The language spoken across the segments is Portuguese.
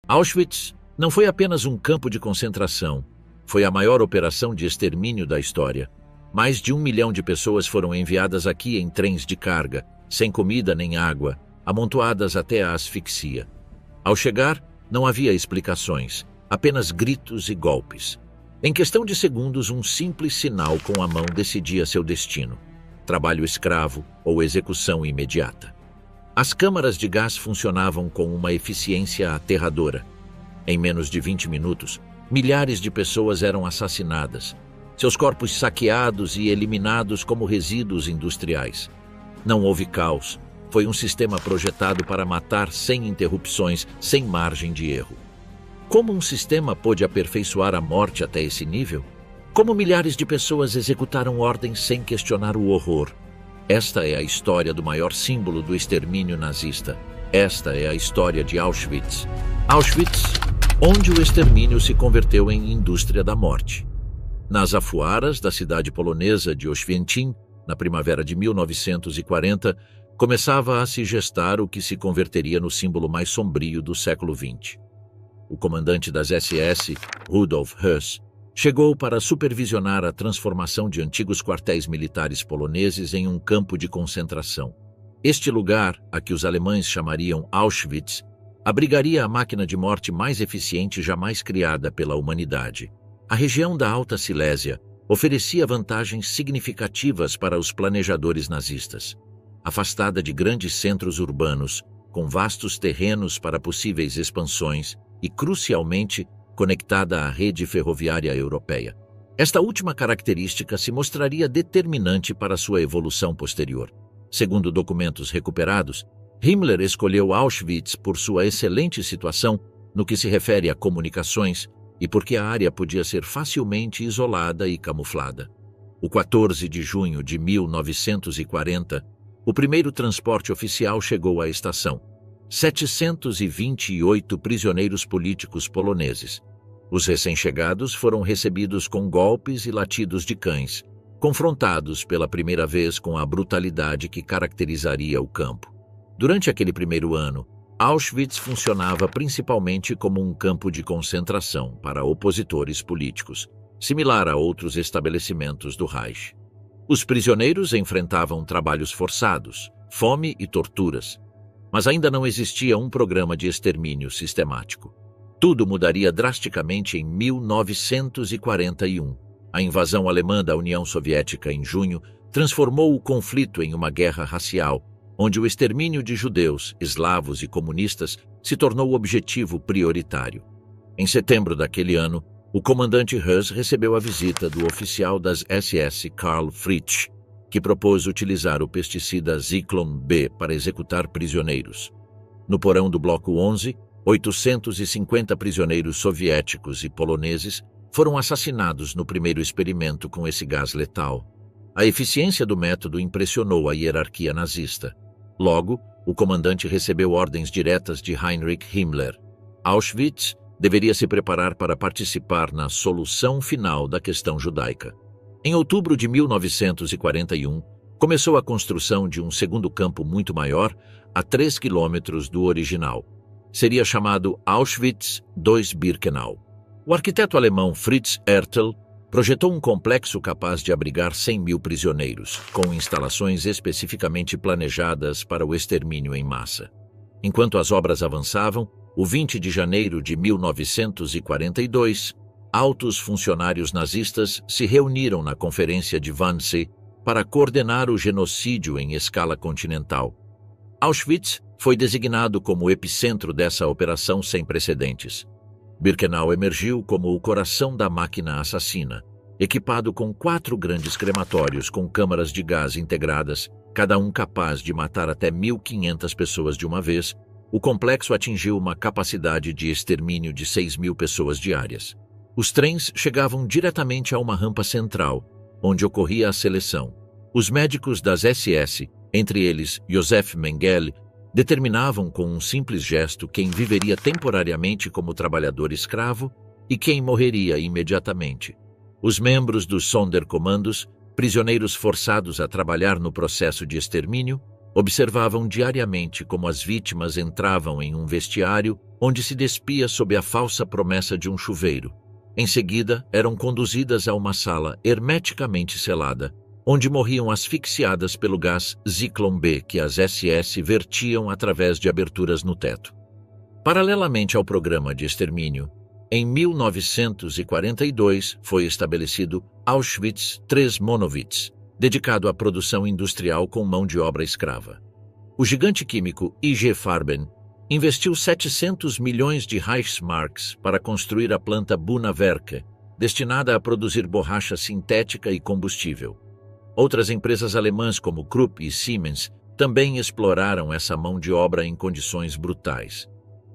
Auschwitz não foi apenas um campo de concentração, foi a maior operação de extermínio da história. Mais de 1 milhão de pessoas foram enviadas aqui em trens de carga, sem comida nem água, amontoadas até a asfixia. Ao chegar, não havia explicações, apenas gritos e golpes. Em questão de segundos, um simples sinal com a mão decidia seu destino: trabalho escravo ou execução imediata. As câmaras de gás funcionavam com uma eficiência aterradora. Em menos de 20 minutos, milhares de pessoas eram assassinadas, seus corpos saqueados e eliminados como resíduos industriais. Não houve caos, foi um sistema projetado para matar sem interrupções, sem margem de erro. Como um sistema pôde aperfeiçoar a morte até esse nível? Como milhares de pessoas executaram ordens sem questionar o horror? Esta é a história do maior símbolo do extermínio nazista. Esta é a história de Auschwitz. Auschwitz, onde o extermínio se converteu em indústria da morte. Nas afuaras da cidade polonesa de Oświęcim, na primavera de 1940, começava a se gestar o que se converteria no símbolo mais sombrio do século XX. O comandante das SS, Rudolf Höss, chegou para supervisionar a transformação de antigos quartéis militares poloneses em um campo de concentração. Este lugar, a que os alemães chamariam Auschwitz, abrigaria a máquina de morte mais eficiente jamais criada pela humanidade. A região da Alta Silésia oferecia vantagens significativas para os planejadores nazistas. Afastada de grandes centros urbanos, com vastos terrenos para possíveis expansões e, crucialmente, conectada à rede ferroviária europeia. Esta última característica se mostraria determinante para sua evolução posterior. Segundo documentos recuperados, Himmler escolheu Auschwitz por sua excelente situação no que se refere a comunicações e porque a área podia ser facilmente isolada e camuflada. O 14 de junho de 1940, o primeiro transporte oficial chegou à estação. 728 prisioneiros políticos poloneses. Os recém-chegados foram recebidos com golpes e latidos de cães, confrontados pela primeira vez com a brutalidade que caracterizaria o campo. Durante aquele primeiro ano, Auschwitz funcionava principalmente como um campo de concentração para opositores políticos, similar a outros estabelecimentos do Reich. Os prisioneiros enfrentavam trabalhos forçados, fome e torturas, mas ainda não existia um programa de extermínio sistemático. Tudo mudaria drasticamente em 1941. A invasão alemã da União Soviética em junho transformou o conflito em uma guerra racial, onde o extermínio de judeus, eslavos e comunistas se tornou o objetivo prioritário. Em setembro daquele ano, o comandante Höss recebeu a visita do oficial das SS Karl Fritsch, que propôs utilizar o pesticida Zyklon B para executar prisioneiros. No porão do Bloco 11, 850 prisioneiros soviéticos e poloneses foram assassinados no primeiro experimento com esse gás letal. A eficiência do método impressionou a hierarquia nazista. Logo, o comandante recebeu ordens diretas de Heinrich Himmler. Auschwitz deveria se preparar para participar na solução final da questão judaica. Em outubro de 1941, começou a construção de um segundo campo muito maior, a 3 quilômetros do original. Seria chamado Auschwitz II-Birkenau. O arquiteto alemão Fritz Ertl projetou um complexo capaz de abrigar 100.000 prisioneiros, com instalações especificamente planejadas para o extermínio em massa. Enquanto as obras avançavam, o 20 de janeiro de 1942, altos funcionários nazistas se reuniram na Conferência de Wannsee para coordenar o genocídio em escala continental. Auschwitz foi designado como o epicentro dessa operação sem precedentes. Birkenau emergiu como o coração da máquina assassina, equipado com 4 grandes crematórios com câmaras de gás integradas, cada um capaz de matar até 1.500 pessoas de uma vez. O complexo atingiu uma capacidade de extermínio de 6.000 pessoas diárias. Os trens chegavam diretamente a uma rampa central, onde ocorria a seleção. Os médicos das SS, entre eles Josef Mengele, determinavam com um simples gesto quem viveria temporariamente como trabalhador escravo e quem morreria imediatamente. Os membros dos Sonderkommandos, prisioneiros forçados a trabalhar no processo de extermínio, Observavam diariamente como as vítimas entravam em um vestiário onde se despia sob a falsa promessa de um chuveiro. Em seguida, eram conduzidas a uma sala hermeticamente selada, onde morriam asfixiadas pelo gás Zyklon B que as SS vertiam através de aberturas no teto. Paralelamente ao programa de extermínio, em 1942 foi estabelecido Auschwitz III Monowitz, dedicado à produção industrial com mão de obra escrava. O gigante químico IG Farben investiu 700 milhões de Reichsmarks para construir a planta Buna-Werke, destinada a produzir borracha sintética e combustível. Outras empresas alemãs como Krupp e Siemens também exploraram essa mão de obra em condições brutais.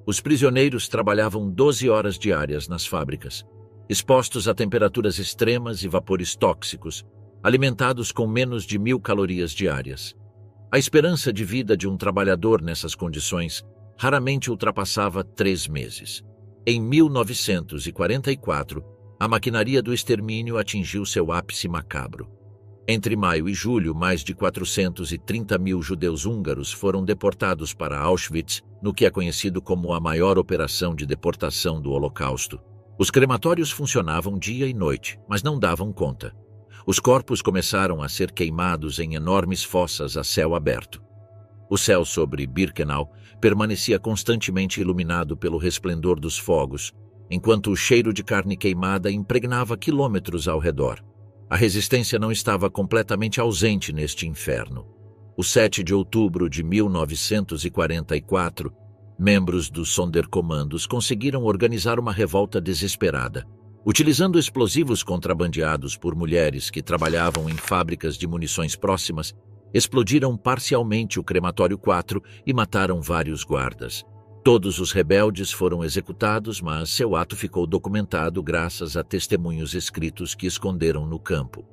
Os prisioneiros trabalhavam 12 horas diárias nas fábricas, expostos a temperaturas extremas e vapores tóxicos, alimentados com menos de 1.000 calorias diárias. A esperança de vida de um trabalhador nessas condições raramente ultrapassava 3 meses. Em 1944, a maquinaria do extermínio atingiu seu ápice macabro. Entre maio e julho, mais de 430 mil judeus húngaros foram deportados para Auschwitz, no que é conhecido como a maior operação de deportação do Holocausto. Os crematórios funcionavam dia e noite, mas não davam conta. Os corpos começaram a ser queimados em enormes fossas a céu aberto. O céu sobre Birkenau permanecia constantemente iluminado pelo resplendor dos fogos, enquanto o cheiro de carne queimada impregnava quilômetros ao redor. A resistência não estava completamente ausente neste inferno. O 7 de outubro de 1944, membros dos Sonderkommandos conseguiram organizar uma revolta desesperada. Utilizando explosivos contrabandeados por mulheres que trabalhavam em fábricas de munições próximas, explodiram parcialmente o crematório 4 e mataram vários guardas. Todos os rebeldes foram executados, mas seu ato ficou documentado graças a testemunhos escritos que esconderam no campo.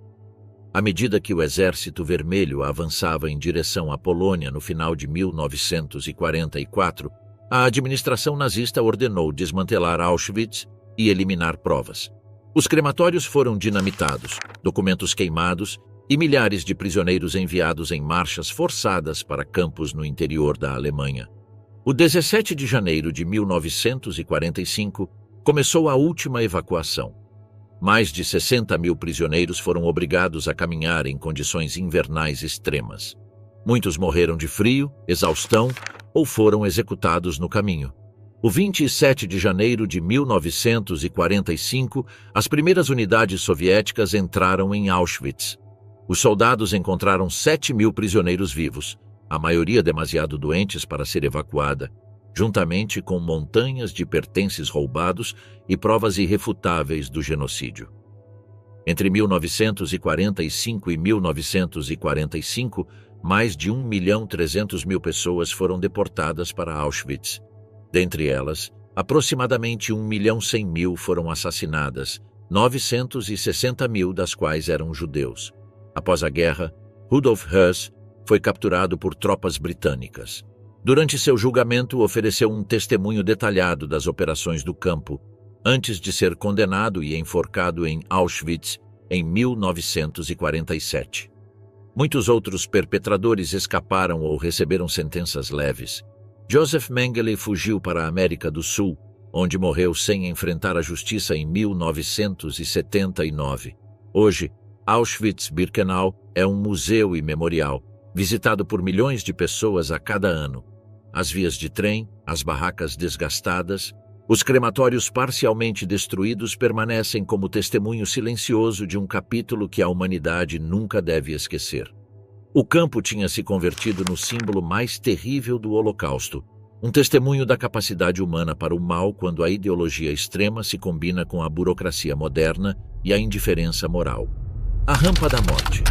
À medida que o Exército Vermelho avançava em direção à Polônia no final de 1944, a administração nazista ordenou desmantelar Auschwitz e eliminar provas. Os crematórios foram dinamitados, documentos queimados e milhares de prisioneiros enviados em marchas forçadas para campos no interior da Alemanha. O 17 de janeiro de 1945 começou a última evacuação. Mais de 60 mil prisioneiros foram obrigados a caminhar em condições invernais extremas. Muitos morreram de frio, exaustão ou foram executados no caminho. O 27 de janeiro de 1945, as primeiras unidades soviéticas entraram em Auschwitz. Os soldados encontraram 7 mil prisioneiros vivos, a maioria demasiado doentes para ser evacuada, juntamente com montanhas de pertences roubados e provas irrefutáveis do genocídio. Entre 1945 e 1945, mais de 1.300.000 pessoas foram deportadas para Auschwitz. Dentre elas, aproximadamente 1.100.000 foram assassinadas, 960.000 das quais eram judeus. Após a guerra, Rudolf Höss foi capturado por tropas britânicas. Durante seu julgamento, ofereceu um testemunho detalhado das operações do campo, antes de ser condenado e enforcado em Auschwitz em 1947. Muitos outros perpetradores escaparam ou receberam sentenças leves. Joseph Mengele fugiu para a América do Sul, onde morreu sem enfrentar a justiça em 1979. Hoje, Auschwitz-Birkenau é um museu e memorial, visitado por milhões de pessoas a cada ano. As vias de trem, as barracas desgastadas, os crematórios parcialmente destruídos permanecem como testemunho silencioso de um capítulo que a humanidade nunca deve esquecer. O campo tinha se convertido no símbolo mais terrível do Holocausto, um testemunho da capacidade humana para o mal quando a ideologia extrema se combina com a burocracia moderna e a indiferença moral. A Rampa da Morte,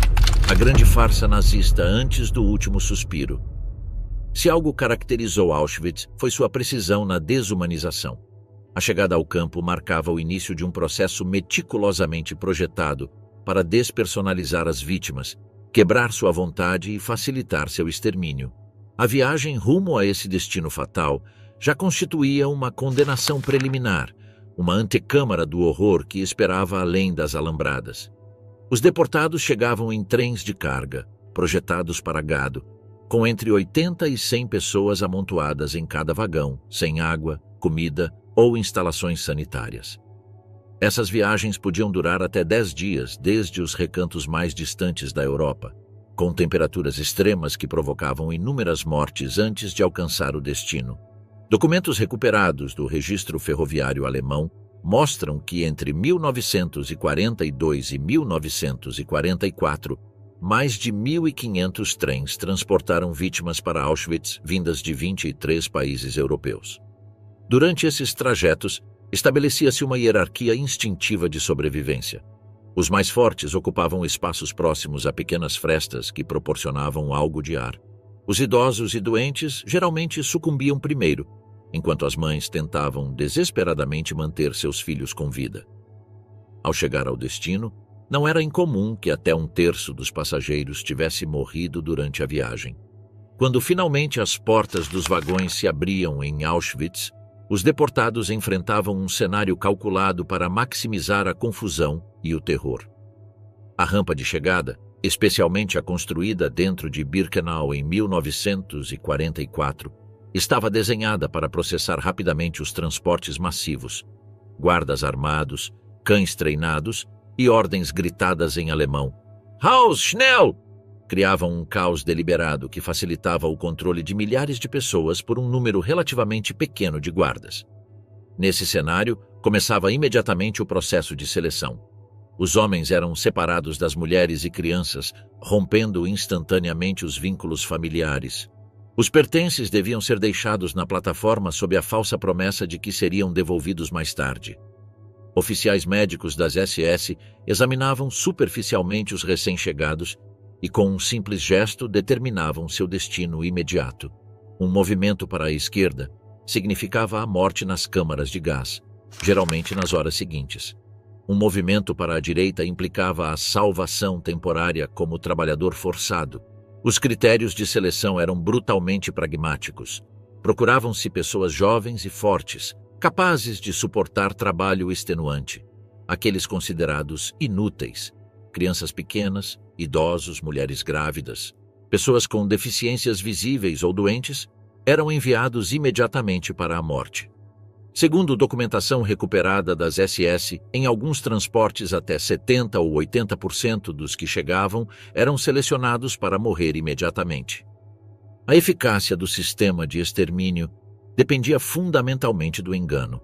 a grande farsa nazista antes do último suspiro. Se algo caracterizou Auschwitz, foi sua precisão na desumanização. A chegada ao campo marcava o início de um processo meticulosamente projetado para despersonalizar as vítimas, quebrar sua vontade e facilitar seu extermínio. A viagem rumo a esse destino fatal já constituía uma condenação preliminar, uma antecâmara do horror que esperava além das alambradas. Os deportados chegavam em trens de carga, projetados para gado, com entre 80 e 100 pessoas amontoadas em cada vagão, sem água, comida ou instalações sanitárias. Essas viagens podiam durar até 10 dias, desde os recantos mais distantes da Europa, com temperaturas extremas que provocavam inúmeras mortes antes de alcançar o destino. Documentos recuperados do registro ferroviário alemão mostram que entre 1942 e 1944, mais de 1.500 trens transportaram vítimas para Auschwitz, vindas de 23 países europeus. Durante esses trajetos, estabelecia-se uma hierarquia instintiva de sobrevivência. Os mais fortes ocupavam espaços próximos a pequenas frestas que proporcionavam algo de ar. Os idosos e doentes geralmente sucumbiam primeiro, enquanto as mães tentavam desesperadamente manter seus filhos com vida. Ao chegar ao destino, não era incomum que até um terço dos passageiros tivesse morrido durante a viagem. Quando finalmente as portas dos vagões se abriam em Auschwitz, os deportados enfrentavam um cenário calculado para maximizar a confusão e o terror. A rampa de chegada, especialmente a construída dentro de Birkenau em 1944, estava desenhada para processar rapidamente os transportes massivos. Guardas armados, cães treinados e ordens gritadas em alemão, "Haus, schnell!", criavam um caos deliberado que facilitava o controle de milhares de pessoas por um número relativamente pequeno de guardas. Nesse cenário, começava imediatamente o processo de seleção. Os homens eram separados das mulheres e crianças, rompendo instantaneamente os vínculos familiares. Os pertences deviam ser deixados na plataforma sob a falsa promessa de que seriam devolvidos mais tarde. Oficiais médicos das SS examinavam superficialmente os recém-chegados e, com um simples gesto, determinavam seu destino imediato. Um movimento para a esquerda significava a morte nas câmaras de gás, geralmente nas horas seguintes. Um movimento para a direita implicava a salvação temporária como trabalhador forçado. Os critérios de seleção eram brutalmente pragmáticos. Procuravam-se pessoas jovens e fortes, capazes de suportar trabalho extenuante. Aqueles considerados inúteis, crianças pequenas, idosos, mulheres grávidas, pessoas com deficiências visíveis ou doentes, eram enviados imediatamente para a morte. Segundo documentação recuperada das SS, em alguns transportes até 70% ou 80% dos que chegavam eram selecionados para morrer imediatamente. A eficácia do sistema de extermínio dependia fundamentalmente do engano.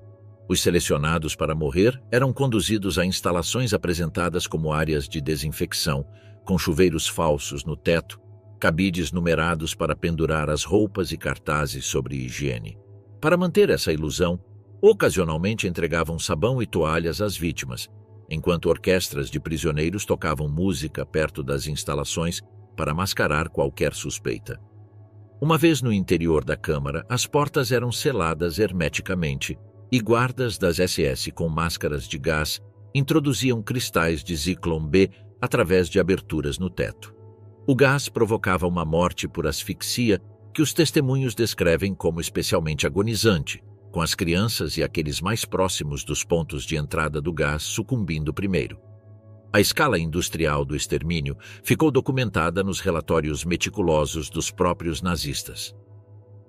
Os selecionados para morrer eram conduzidos a instalações apresentadas como áreas de desinfecção, com chuveiros falsos no teto, cabides numerados para pendurar as roupas e cartazes sobre higiene. Para manter essa ilusão, ocasionalmente entregavam sabão e toalhas às vítimas, enquanto orquestras de prisioneiros tocavam música perto das instalações para mascarar qualquer suspeita. Uma vez no interior da câmara, as portas eram seladas hermeticamente e guardas das SS com máscaras de gás introduziam cristais de Zyklon B através de aberturas no teto. O gás provocava uma morte por asfixia que os testemunhos descrevem como especialmente agonizante, com as crianças e aqueles mais próximos dos pontos de entrada do gás sucumbindo primeiro. A escala industrial do extermínio ficou documentada nos relatórios meticulosos dos próprios nazistas.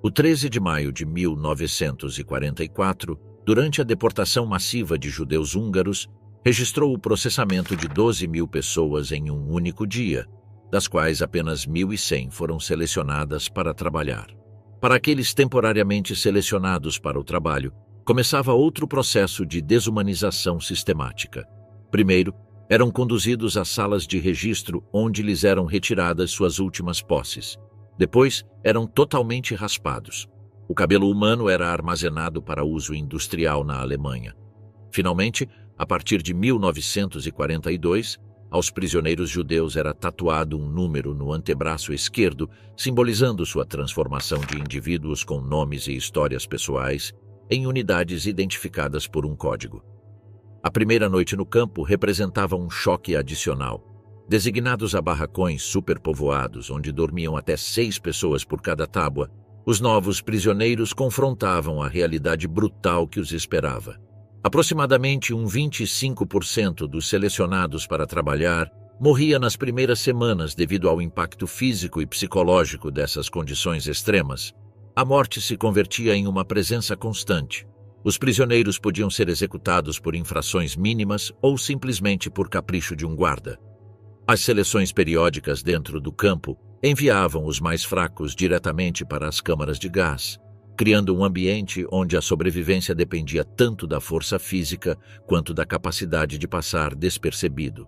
O 13 de maio de 1944, durante a deportação massiva de judeus húngaros, registrou o processamento de 12.000 pessoas em um único dia, das quais apenas 1.100 foram selecionadas para trabalhar. Para aqueles temporariamente selecionados para o trabalho, começava outro processo de desumanização sistemática. Primeiro, eram conduzidos a salas de registro onde lhes eram retiradas suas últimas posses. Depois, eram totalmente raspados. O cabelo humano era armazenado para uso industrial na Alemanha. Finalmente, a partir de 1942, aos prisioneiros judeus era tatuado um número no antebraço esquerdo, simbolizando sua transformação de indivíduos com nomes e histórias pessoais em unidades identificadas por um código. A primeira noite no campo representava um choque adicional. Designados a barracões superpovoados, onde dormiam até 6 pessoas por cada tábua, os novos prisioneiros confrontavam a realidade brutal que os esperava. Aproximadamente 25% dos selecionados para trabalhar morria nas primeiras semanas devido ao impacto físico e psicológico dessas condições extremas. A morte se convertia em uma presença constante. Os prisioneiros podiam ser executados por infrações mínimas ou simplesmente por capricho de um guarda. As seleções periódicas dentro do campo enviavam os mais fracos diretamente para as câmaras de gás, criando um ambiente onde a sobrevivência dependia tanto da força física quanto da capacidade de passar despercebido.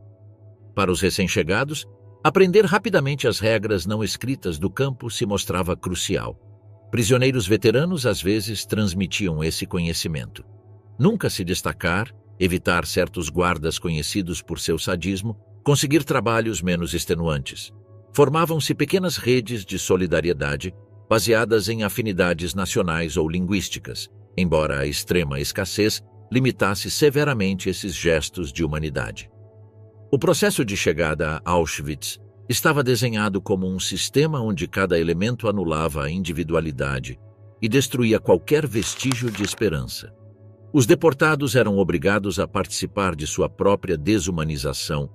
Para os recém-chegados, aprender rapidamente as regras não escritas do campo se mostrava crucial. Prisioneiros veteranos às vezes transmitiam esse conhecimento. Nunca se destacar, evitar certos guardas conhecidos por seu sadismo, conseguir trabalhos menos extenuantes. Formavam-se pequenas redes de solidariedade baseadas em afinidades nacionais ou linguísticas, embora a extrema escassez limitasse severamente esses gestos de humanidade. O processo de chegada a Auschwitz estava desenhado como um sistema onde cada elemento anulava a individualidade e destruía qualquer vestígio de esperança. Os deportados eram obrigados a participar de sua própria desumanização,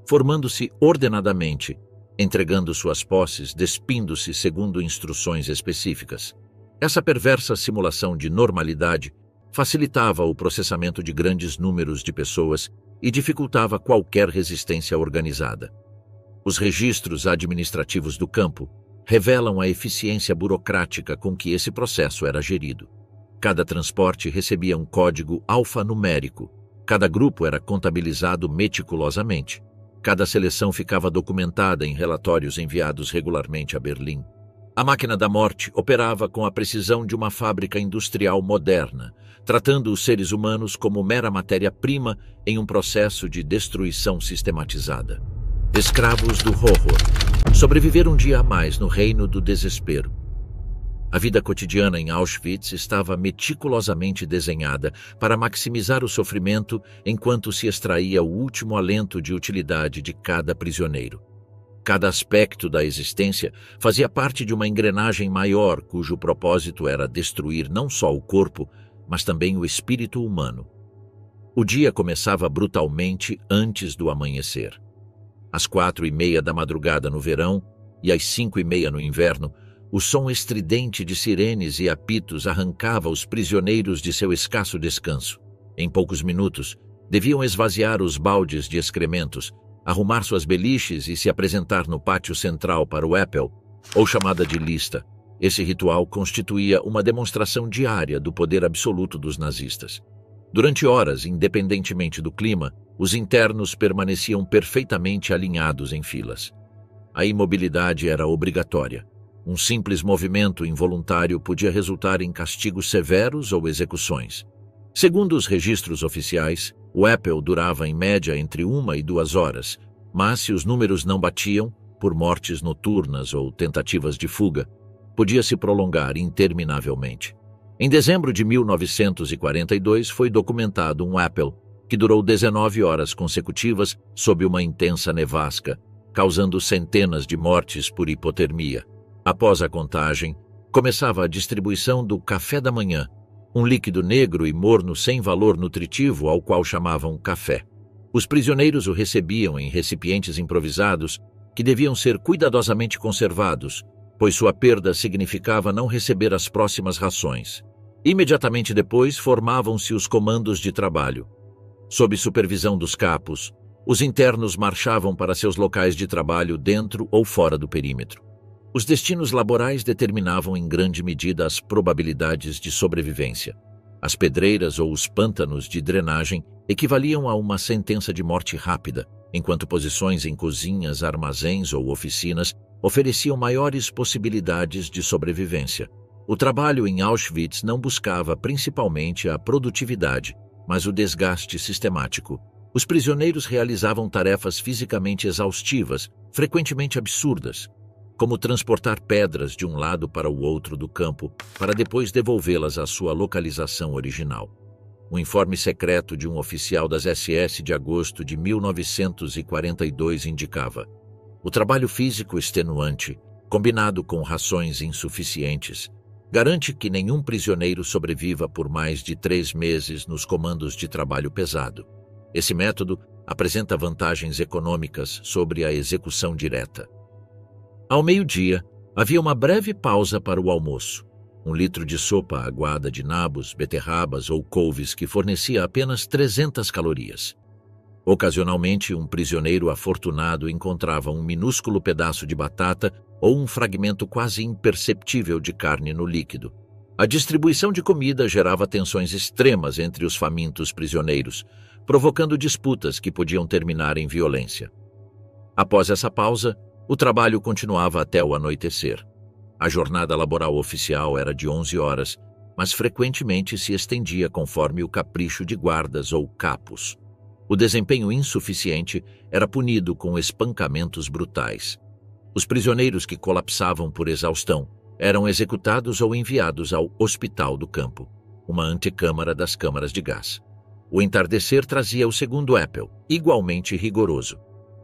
formando-se ordenadamente, entregando suas posses, despindo-se segundo instruções específicas. Essa perversa simulação de normalidade facilitava o processamento de grandes números de pessoas e dificultava qualquer resistência organizada. Os registros administrativos do campo revelam a eficiência burocrática com que esse processo era gerido. Cada transporte recebia um código alfanumérico, cada grupo era contabilizado meticulosamente. Cada seleção ficava documentada em relatórios enviados regularmente a Berlim. A máquina da morte operava com a precisão de uma fábrica industrial moderna, tratando os seres humanos como mera matéria-prima em um processo de destruição sistematizada. Escravos do horror. Sobreviver um dia a mais no reino do desespero. A vida cotidiana em Auschwitz estava meticulosamente desenhada para maximizar o sofrimento enquanto se extraía o último alento de utilidade de cada prisioneiro. Cada aspecto da existência fazia parte de uma engrenagem maior cujo propósito era destruir não só o corpo, mas também o espírito humano. O dia começava brutalmente antes do amanhecer. Às 4:30 da madrugada no verão e às 5:30 no inverno, o som estridente de sirenes e apitos arrancava os prisioneiros de seu escasso descanso. Em poucos minutos, deviam esvaziar os baldes de excrementos, arrumar suas beliches e se apresentar no pátio central para o Appell, ou chamada de lista. Esse ritual constituía uma demonstração diária do poder absoluto dos nazistas. Durante horas, independentemente do clima, os internos permaneciam perfeitamente alinhados em filas. A imobilidade era obrigatória. Um simples movimento involuntário podia resultar em castigos severos ou execuções. Segundo os registros oficiais, o Appell durava em média entre 1 e 2 horas, mas se os números não batiam, por mortes noturnas ou tentativas de fuga, podia se prolongar interminavelmente. Em dezembro de 1942 foi documentado um Appell que durou 19 horas consecutivas sob uma intensa nevasca, causando centenas de mortes por hipotermia. Após a contagem, começava a distribuição do café da manhã, um líquido negro e morno sem valor nutritivo ao qual chamavam café. Os prisioneiros o recebiam em recipientes improvisados que deviam ser cuidadosamente conservados, pois sua perda significava não receber as próximas rações. Imediatamente depois formavam-se os comandos de trabalho. Sob supervisão dos capos, os internos marchavam para seus locais de trabalho dentro ou fora do perímetro. Os destinos laborais determinavam em grande medida as probabilidades de sobrevivência. As pedreiras ou os pântanos de drenagem equivaliam a uma sentença de morte rápida, enquanto posições em cozinhas, armazéns ou oficinas ofereciam maiores possibilidades de sobrevivência. O trabalho em Auschwitz não buscava principalmente a produtividade, mas o desgaste sistemático. Os prisioneiros realizavam tarefas fisicamente exaustivas, frequentemente absurdas, como transportar pedras de um lado para o outro do campo para depois devolvê-las à sua localização original. O informe secreto de um oficial das SS de agosto de 1942 indicava: o trabalho físico extenuante, combinado com rações insuficientes, garante que nenhum prisioneiro sobreviva por mais de 3 meses nos comandos de trabalho pesado. Esse método apresenta vantagens econômicas sobre a execução direta. Ao meio-dia, havia uma breve pausa para o almoço. 1 litro de sopa aguada de nabos, beterrabas ou couves que fornecia apenas 300 calorias. Ocasionalmente, um prisioneiro afortunado encontrava um minúsculo pedaço de batata ou um fragmento quase imperceptível de carne no líquido. A distribuição de comida gerava tensões extremas entre os famintos prisioneiros, provocando disputas que podiam terminar em violência. Após essa pausa, o trabalho continuava até o anoitecer. A jornada laboral oficial era de 11 horas, mas frequentemente se estendia conforme o capricho de guardas ou capos. O desempenho insuficiente era punido com espancamentos brutais. Os prisioneiros que colapsavam por exaustão eram executados ou enviados ao Hospital do Campo, uma antecâmara das câmaras de gás. O entardecer trazia o segundo Apple, igualmente rigoroso.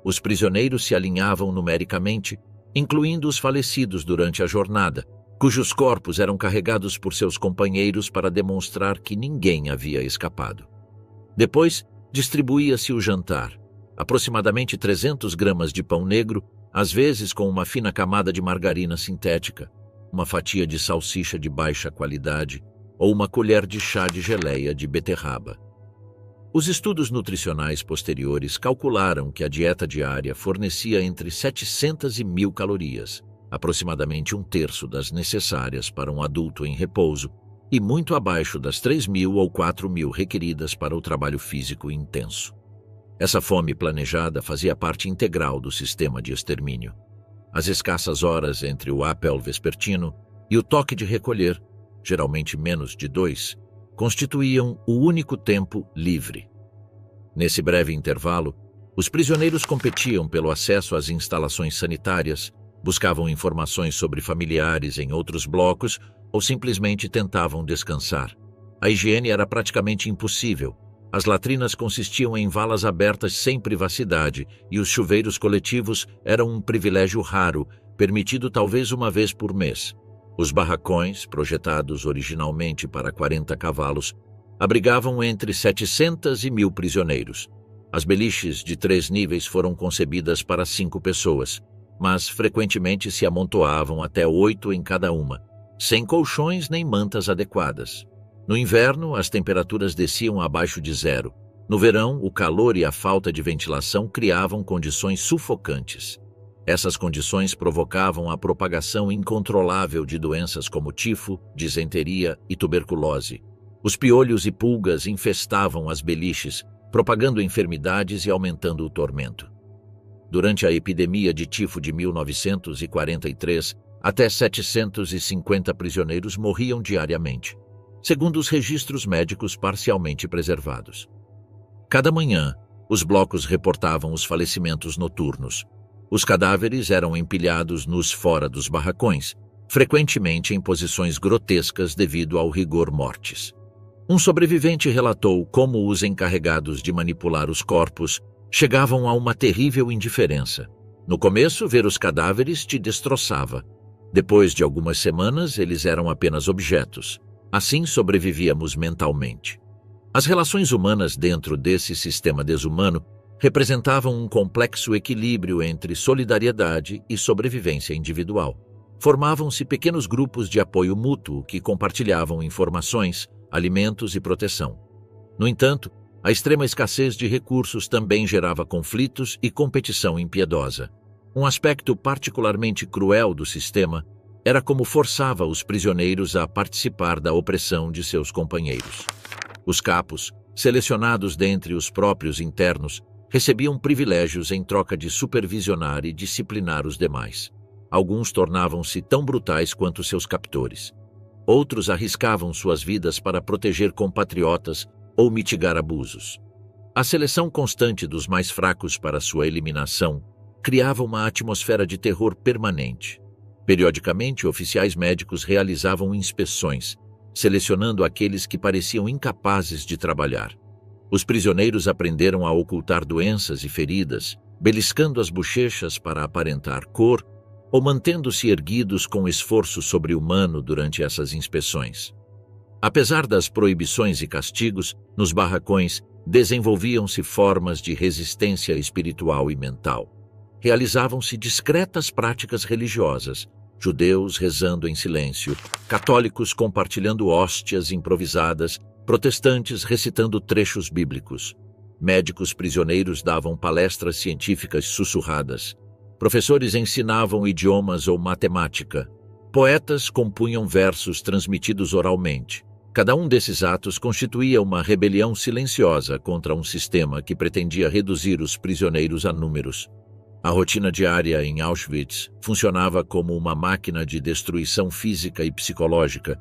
Os prisioneiros se alinhavam numericamente, incluindo os falecidos durante a jornada, cujos corpos eram carregados por seus companheiros para demonstrar que ninguém havia escapado. Depois, distribuía-se o jantar, aproximadamente 300 gramas de pão negro, às vezes com uma fina camada de margarina sintética, uma fatia de salsicha de baixa qualidade ou uma colher de chá de geleia de beterraba. Os estudos nutricionais posteriores calcularam que a dieta diária fornecia entre 700 e 1.000 calorias, aproximadamente 1/3 das necessárias para um adulto em repouso e muito abaixo das 3.000 ou 4.000 requeridas para o trabalho físico intenso. Essa fome planejada fazia parte integral do sistema de extermínio. As escassas horas entre o apel vespertino e o toque de recolher, geralmente menos de 2, constituíam o único tempo livre. Nesse breve intervalo, os prisioneiros competiam pelo acesso às instalações sanitárias, buscavam informações sobre familiares em outros blocos ou simplesmente tentavam descansar. A higiene era praticamente impossível. As latrinas consistiam em valas abertas sem privacidade e os chuveiros coletivos eram um privilégio raro, permitido talvez uma vez por mês. Os barracões, projetados originalmente para 40 cavalos, abrigavam entre 700 e 1.000 prisioneiros. As beliches de 3 níveis foram concebidas para 5 pessoas, mas frequentemente se amontoavam até 8 em cada uma, sem colchões nem mantas adequadas. No inverno, as temperaturas desciam abaixo de 0. No verão, o calor e a falta de ventilação criavam condições sufocantes. Essas condições provocavam a propagação incontrolável de doenças como tifo, disenteria e tuberculose. Os piolhos e pulgas infestavam as beliches, propagando enfermidades e aumentando o tormento. Durante a epidemia de tifo de 1943, até 750 prisioneiros morriam diariamente, segundo os registros médicos parcialmente preservados. Cada manhã, os blocos reportavam os falecimentos noturnos. Os cadáveres eram empilhados nos fora dos barracões, frequentemente em posições grotescas devido ao rigor mortis. Um sobrevivente relatou como os encarregados de manipular os corpos chegavam a uma terrível indiferença. No começo, ver os cadáveres te destroçava. Depois de algumas semanas, eles eram apenas objetos. Assim sobrevivíamos mentalmente. As relações humanas dentro desse sistema desumano representavam um complexo equilíbrio entre solidariedade e sobrevivência individual. Formavam-se pequenos grupos de apoio mútuo que compartilhavam informações, alimentos e proteção. No entanto, a extrema escassez de recursos também gerava conflitos e competição impiedosa. Um aspecto particularmente cruel do sistema era como forçava os prisioneiros a participar da opressão de seus companheiros. Os capos, selecionados dentre os próprios internos, recebiam privilégios em troca de supervisionar e disciplinar os demais. Alguns tornavam-se tão brutais quanto seus captores. Outros arriscavam suas vidas para proteger compatriotas ou mitigar abusos. A seleção constante dos mais fracos para sua eliminação criava uma atmosfera de terror permanente. Periodicamente, oficiais médicos realizavam inspeções, selecionando aqueles que pareciam incapazes de trabalhar. Os prisioneiros aprenderam a ocultar doenças e feridas, beliscando as bochechas para aparentar cor ou mantendo-se erguidos com esforço sobre-humano durante essas inspeções. Apesar das proibições e castigos, nos barracões desenvolviam-se formas de resistência espiritual e mental. Realizavam-se discretas práticas religiosas, judeus rezando em silêncio, católicos compartilhando hóstias improvisadas, protestantes recitando trechos bíblicos. Médicos prisioneiros davam palestras científicas sussurradas. Professores ensinavam idiomas ou matemática. Poetas compunham versos transmitidos oralmente. Cada um desses atos constituía uma rebelião silenciosa contra um sistema que pretendia reduzir os prisioneiros a números. A rotina diária em Auschwitz funcionava como uma máquina de destruição física e psicológica,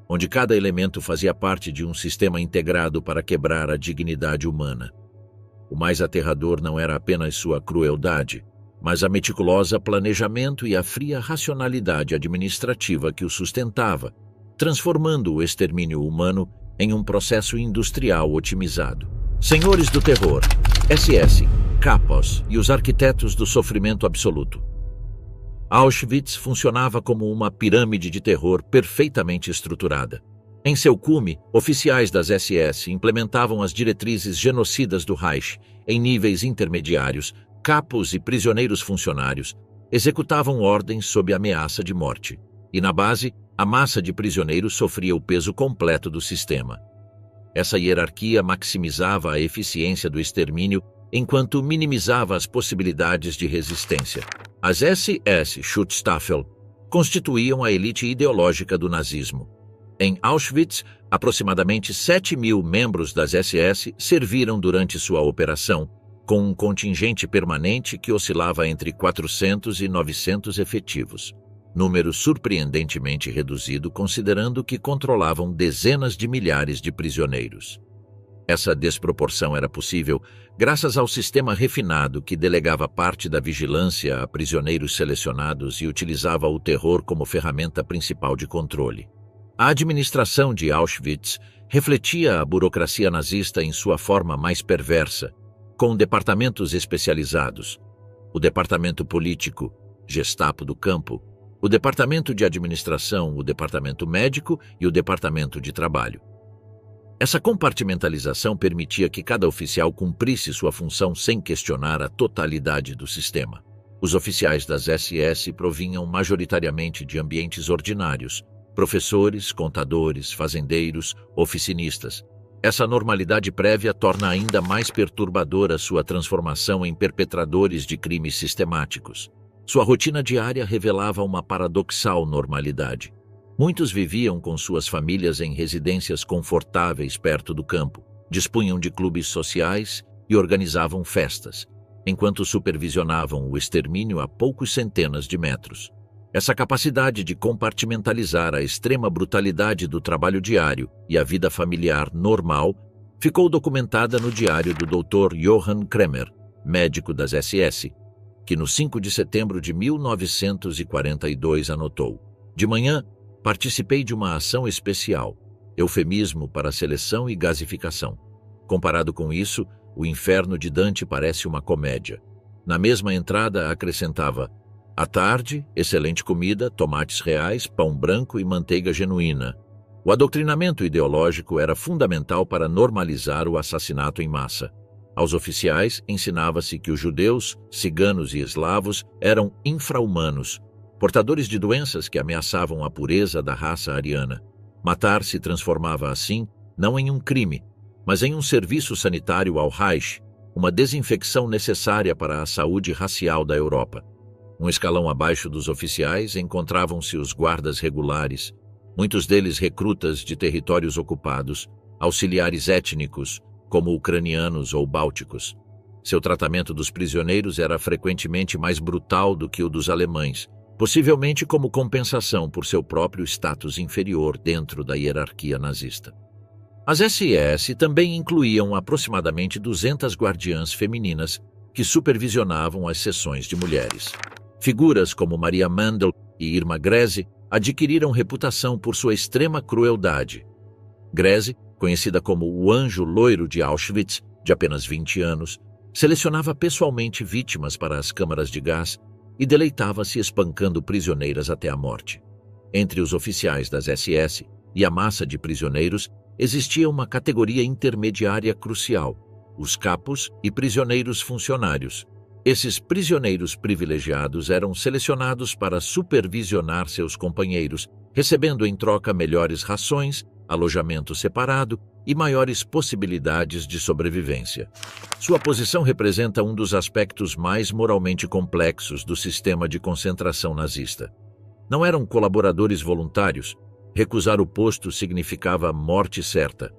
onde cada elemento fazia parte de um sistema integrado para quebrar a dignidade humana. O mais aterrador não era apenas sua crueldade, mas a meticulosa planejamento e a fria racionalidade administrativa que o sustentava, transformando o extermínio humano em um processo industrial otimizado. Senhores do terror, SS, capos e os arquitetos do sofrimento absoluto. Auschwitz funcionava como uma pirâmide de terror perfeitamente estruturada. Em seu cume, oficiais das SS implementavam as diretrizes genocidas do Reich em níveis intermediários, capos e prisioneiros funcionários executavam ordens sob ameaça de morte. E na base, a massa de prisioneiros sofria o peso completo do sistema. Essa hierarquia maximizava a eficiência do extermínio enquanto minimizava as possibilidades de resistência. As SS Schutzstaffel constituíam a elite ideológica do nazismo. Em Auschwitz, aproximadamente 7.000 membros das SS serviram durante sua operação, com um contingente permanente que oscilava entre 400 e 900 efetivos. Número surpreendentemente reduzido considerando que controlavam dezenas de milhares de prisioneiros. Essa desproporção era possível graças ao sistema refinado que delegava parte da vigilância a prisioneiros selecionados e utilizava o terror como ferramenta principal de controle. A administração de Auschwitz refletia a burocracia nazista em sua forma mais perversa, com departamentos especializados: o departamento político, Gestapo do campo, o departamento de administração, o departamento médico e o departamento de trabalho. Essa compartimentalização permitia que cada oficial cumprisse sua função sem questionar a totalidade do sistema. Os oficiais das SS provinham majoritariamente de ambientes ordinários: professores, contadores, fazendeiros, oficinistas. Essa normalidade prévia torna ainda mais perturbadora sua transformação em perpetradores de crimes sistemáticos. Sua rotina diária revelava uma paradoxal normalidade. Muitos viviam com suas famílias em residências confortáveis perto do campo, dispunham de clubes sociais e organizavam festas, enquanto supervisionavam o extermínio a poucos centenas de metros. Essa capacidade de compartimentalizar a extrema brutalidade do trabalho diário e a vida familiar normal ficou documentada no diário do Dr. Johann Kremer, médico das SS, que no 5 de setembro de 1942 anotou: "De manhã, participei de uma ação especial, eufemismo para seleção e gasificação. Comparado com isso, o inferno de Dante parece uma comédia." Na mesma entrada acrescentava: "À tarde, excelente comida, tomates reais, pão branco e manteiga genuína." O adoctrinamento ideológico era fundamental para normalizar o assassinato em massa. Aos oficiais ensinava-se que os judeus, ciganos e eslavos eram infra-humanos, portadores de doenças que ameaçavam a pureza da raça ariana. Matar se transformava assim, não em um crime, mas em um serviço sanitário ao Reich, uma desinfecção necessária para a saúde racial da Europa. Um escalão abaixo dos oficiais encontravam-se os guardas regulares, muitos deles recrutas de territórios ocupados, auxiliares étnicos, como ucranianos ou bálticos. Seu tratamento dos prisioneiros era frequentemente mais brutal do que o dos alemães, possivelmente como compensação por seu próprio status inferior dentro da hierarquia nazista. As SS também incluíam aproximadamente 200 guardiãs femininas que supervisionavam as sessões de mulheres. Figuras como Maria Mandel e Irma Grese adquiriram reputação por sua extrema crueldade. Grese, conhecida como o Anjo Loiro de Auschwitz, de apenas 20 anos, selecionava pessoalmente vítimas para as câmaras de gás e deleitava-se espancando prisioneiras até a morte. Entre os oficiais das SS, e a massa de prisioneiros, existia uma categoria intermediária crucial: os capos e prisioneiros funcionários. Esses prisioneiros privilegiados eram selecionados para supervisionar seus companheiros, recebendo em troca melhores rações, alojamento separado e maiores possibilidades de sobrevivência. Sua posição representa um dos aspectos mais moralmente complexos do sistema de concentração nazista. Não eram colaboradores voluntários. Recusar o posto significava morte certa.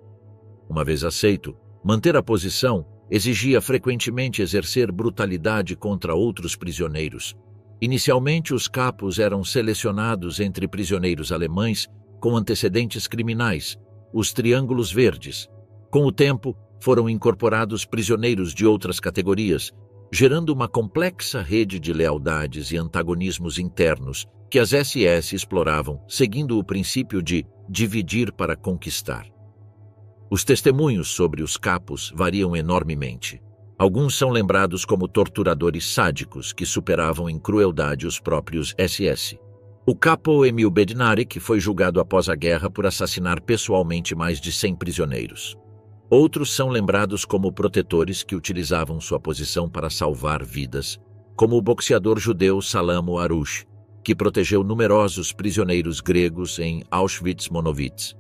Uma vez aceito, manter a posição exigia frequentemente exercer brutalidade contra outros prisioneiros. Inicialmente, os capos eram selecionados entre prisioneiros alemães com antecedentes criminais, os triângulos verdes. Com o tempo, foram incorporados prisioneiros de outras categorias, gerando uma complexa rede de lealdades e antagonismos internos que as SS exploravam, seguindo o princípio de dividir para conquistar. Os testemunhos sobre os capos variam enormemente. Alguns são lembrados como torturadores sádicos que superavam em crueldade os próprios SS. O capo Emil Bednarik foi julgado após a guerra por assassinar pessoalmente mais de 100 prisioneiros. Outros são lembrados como protetores que utilizavam sua posição para salvar vidas, como o boxeador judeu Salamo Arush, que protegeu numerosos prisioneiros gregos em Auschwitz-Monowitz.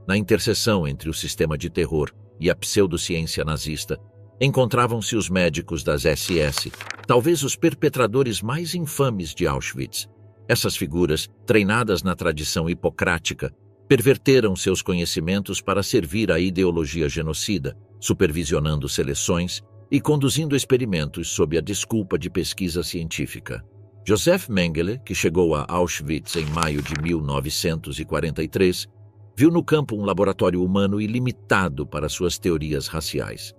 Na interseção entre o sistema de terror e a pseudociência nazista, encontravam-se os médicos das SS, talvez os perpetradores mais infames de Auschwitz. Essas figuras, treinadas na tradição hipocrática, perverteram seus conhecimentos para servir à ideologia genocida, supervisionando seleções e conduzindo experimentos sob a desculpa de pesquisa científica. Josef Mengele, que chegou a Auschwitz em maio de 1943, viu no campo um laboratório humano ilimitado para suas teorias raciais.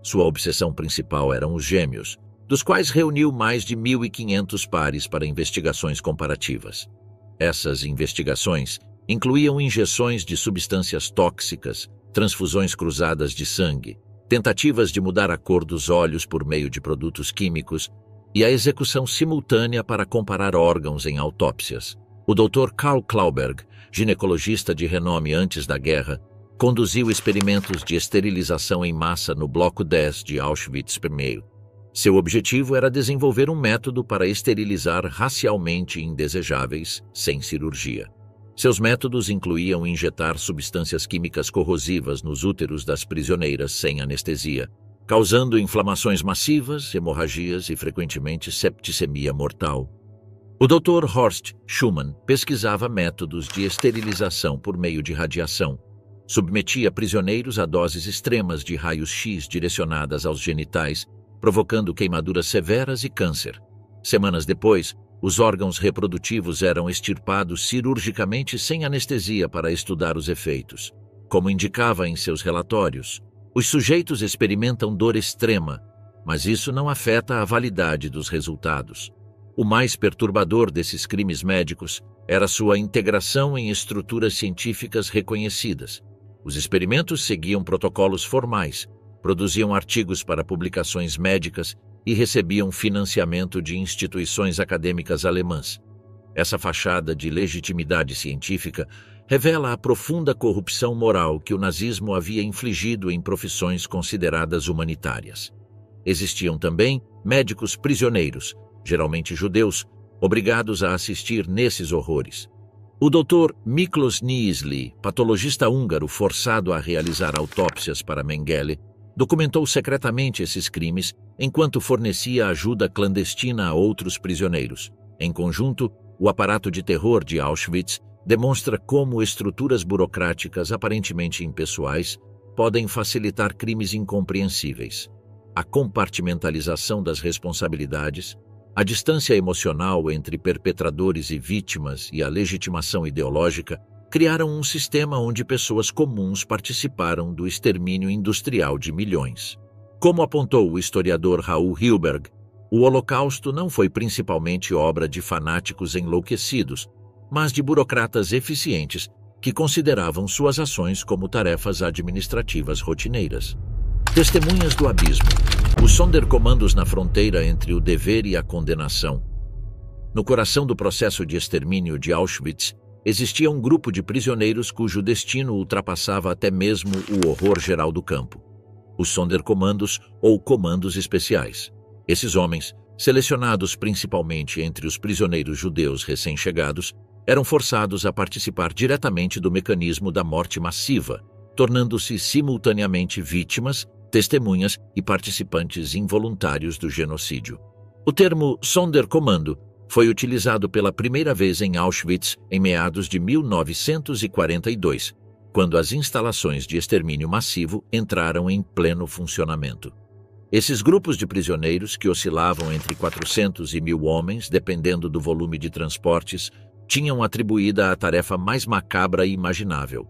Sua obsessão principal eram os gêmeos, dos quais reuniu mais de 1.500 pares para investigações comparativas. Essas investigações incluíam injeções de substâncias tóxicas, transfusões cruzadas de sangue, tentativas de mudar a cor dos olhos por meio de produtos químicos e a execução simultânea para comparar órgãos em autópsias. O Dr. Karl Klauberg, ginecologista de renome antes da guerra, conduziu experimentos de esterilização em massa no Bloco 10 de Auschwitz-Birkenau. Seu objetivo era desenvolver um método para esterilizar racialmente indesejáveis, sem cirurgia. Seus métodos incluíam injetar substâncias químicas corrosivas nos úteros das prisioneiras sem anestesia, causando inflamações massivas, hemorragias e frequentemente septicemia mortal. O Dr. Horst Schumann pesquisava métodos de esterilização por meio de radiação. Submetia prisioneiros a doses extremas de raios-x direcionadas aos genitais, provocando queimaduras severas e câncer. Semanas depois, os órgãos reprodutivos eram extirpados cirurgicamente sem anestesia para estudar os efeitos. Como indicava em seus relatórios, os sujeitos experimentam dor extrema, mas isso não afeta a validade dos resultados. O mais perturbador desses crimes médicos era sua integração em estruturas científicas reconhecidas. Os experimentos seguiam protocolos formais, produziam artigos para publicações médicas e recebiam financiamento de instituições acadêmicas alemãs. Essa fachada de legitimidade científica revela a profunda corrupção moral que o nazismo havia infligido em profissões consideradas humanitárias. Existiam também médicos prisioneiros, geralmente judeus, obrigados a assistir nesses horrores. O Dr. Miklos Niesli, patologista húngaro forçado a realizar autópsias para Mengele, documentou secretamente esses crimes enquanto fornecia ajuda clandestina a outros prisioneiros. Em conjunto, o aparato de terror de Auschwitz demonstra como estruturas burocráticas aparentemente impessoais podem facilitar crimes incompreensíveis. A compartimentalização das responsabilidades, a distância emocional entre perpetradores e vítimas e a legitimação ideológica criaram um sistema onde pessoas comuns participaram do extermínio industrial de milhões. Como apontou o historiador Raoul Hilberg, o Holocausto não foi principalmente obra de fanáticos enlouquecidos, mas de burocratas eficientes que consideravam suas ações como tarefas administrativas rotineiras. Testemunhas do abismo. Os Sonderkommandos na fronteira entre o dever e a condenação. No coração do processo de extermínio de Auschwitz, existia um grupo de prisioneiros cujo destino ultrapassava até mesmo o horror geral do campo: os Sonderkommandos ou comandos especiais. Esses homens, selecionados principalmente entre os prisioneiros judeus recém-chegados, eram forçados a participar diretamente do mecanismo da morte massiva, tornando-se simultaneamente vítimas, testemunhas e participantes involuntários do genocídio. O termo Sonderkommando foi utilizado pela primeira vez em Auschwitz em meados de 1942, quando as instalações de extermínio massivo entraram em pleno funcionamento. Esses grupos de prisioneiros, que oscilavam entre 400 e 1.000 homens, dependendo do volume de transportes, tinham atribuída a tarefa mais macabra imaginável: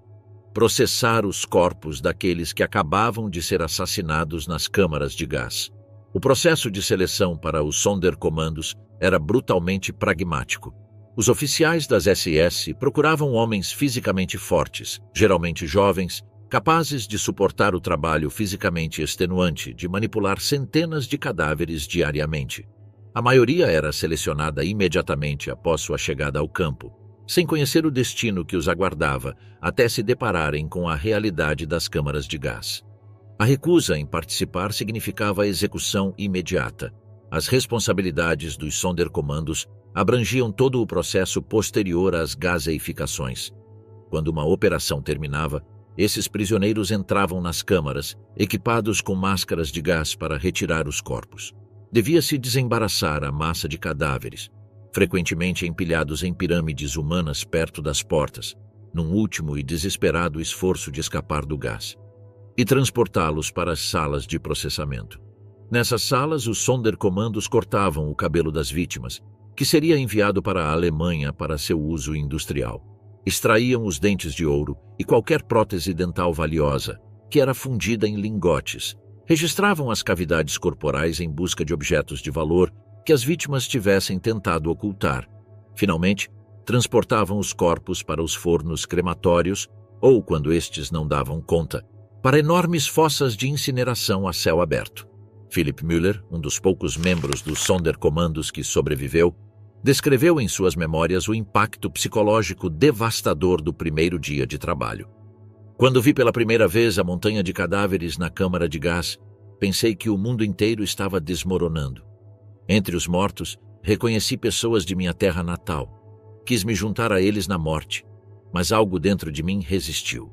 processar os corpos daqueles que acabavam de ser assassinados nas câmaras de gás. O processo de seleção para os Sonderkommandos era brutalmente pragmático. Os oficiais das SS procuravam homens fisicamente fortes, geralmente jovens, capazes de suportar o trabalho fisicamente extenuante de manipular centenas de cadáveres diariamente. A maioria era selecionada imediatamente após sua chegada ao campo, sem conhecer o destino que os aguardava até se depararem com a realidade das câmaras de gás. A recusa em participar significava a execução imediata. As responsabilidades dos Sonderkommandos abrangiam todo o processo posterior às gaseificações. Quando uma operação terminava, esses prisioneiros entravam nas câmaras, equipados com máscaras de gás para retirar os corpos. Devia-se desembaraçar a massa de cadáveres, frequentemente empilhados em pirâmides humanas perto das portas, num último e desesperado esforço de escapar do gás, e transportá-los para as salas de processamento. Nessas salas, os Sonderkommandos cortavam o cabelo das vítimas, que seria enviado para a Alemanha para seu uso industrial. Extraíam os dentes de ouro e qualquer prótese dental valiosa, que era fundida em lingotes. Registravam as cavidades corporais em busca de objetos de valor que as vítimas tivessem tentado ocultar. Finalmente, transportavam os corpos para os fornos crematórios ou, quando estes não davam conta, para enormes fossas de incineração a céu aberto. Philipp Müller, um dos poucos membros dos Sonderkommandos que sobreviveu, descreveu em suas memórias o impacto psicológico devastador do primeiro dia de trabalho. Quando vi pela primeira vez a montanha de cadáveres na câmara de gás, pensei que o mundo inteiro estava desmoronando. Entre os mortos, reconheci pessoas de minha terra natal. Quis me juntar a eles na morte, mas algo dentro de mim resistiu.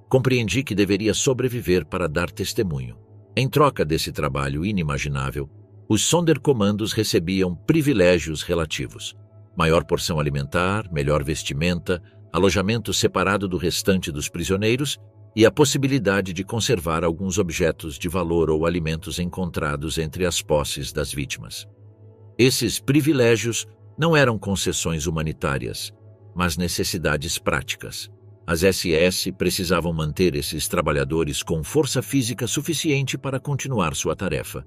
Compreendi que deveria sobreviver para dar testemunho. Em troca desse trabalho inimaginável, os Sonderkommandos recebiam privilégios relativos: maior porção alimentar, melhor vestimenta, alojamento separado do restante dos prisioneiros e a possibilidade de conservar alguns objetos de valor ou alimentos encontrados entre as posses das vítimas. Esses privilégios não eram concessões humanitárias, mas necessidades práticas. As SS precisavam manter esses trabalhadores com força física suficiente para continuar sua tarefa.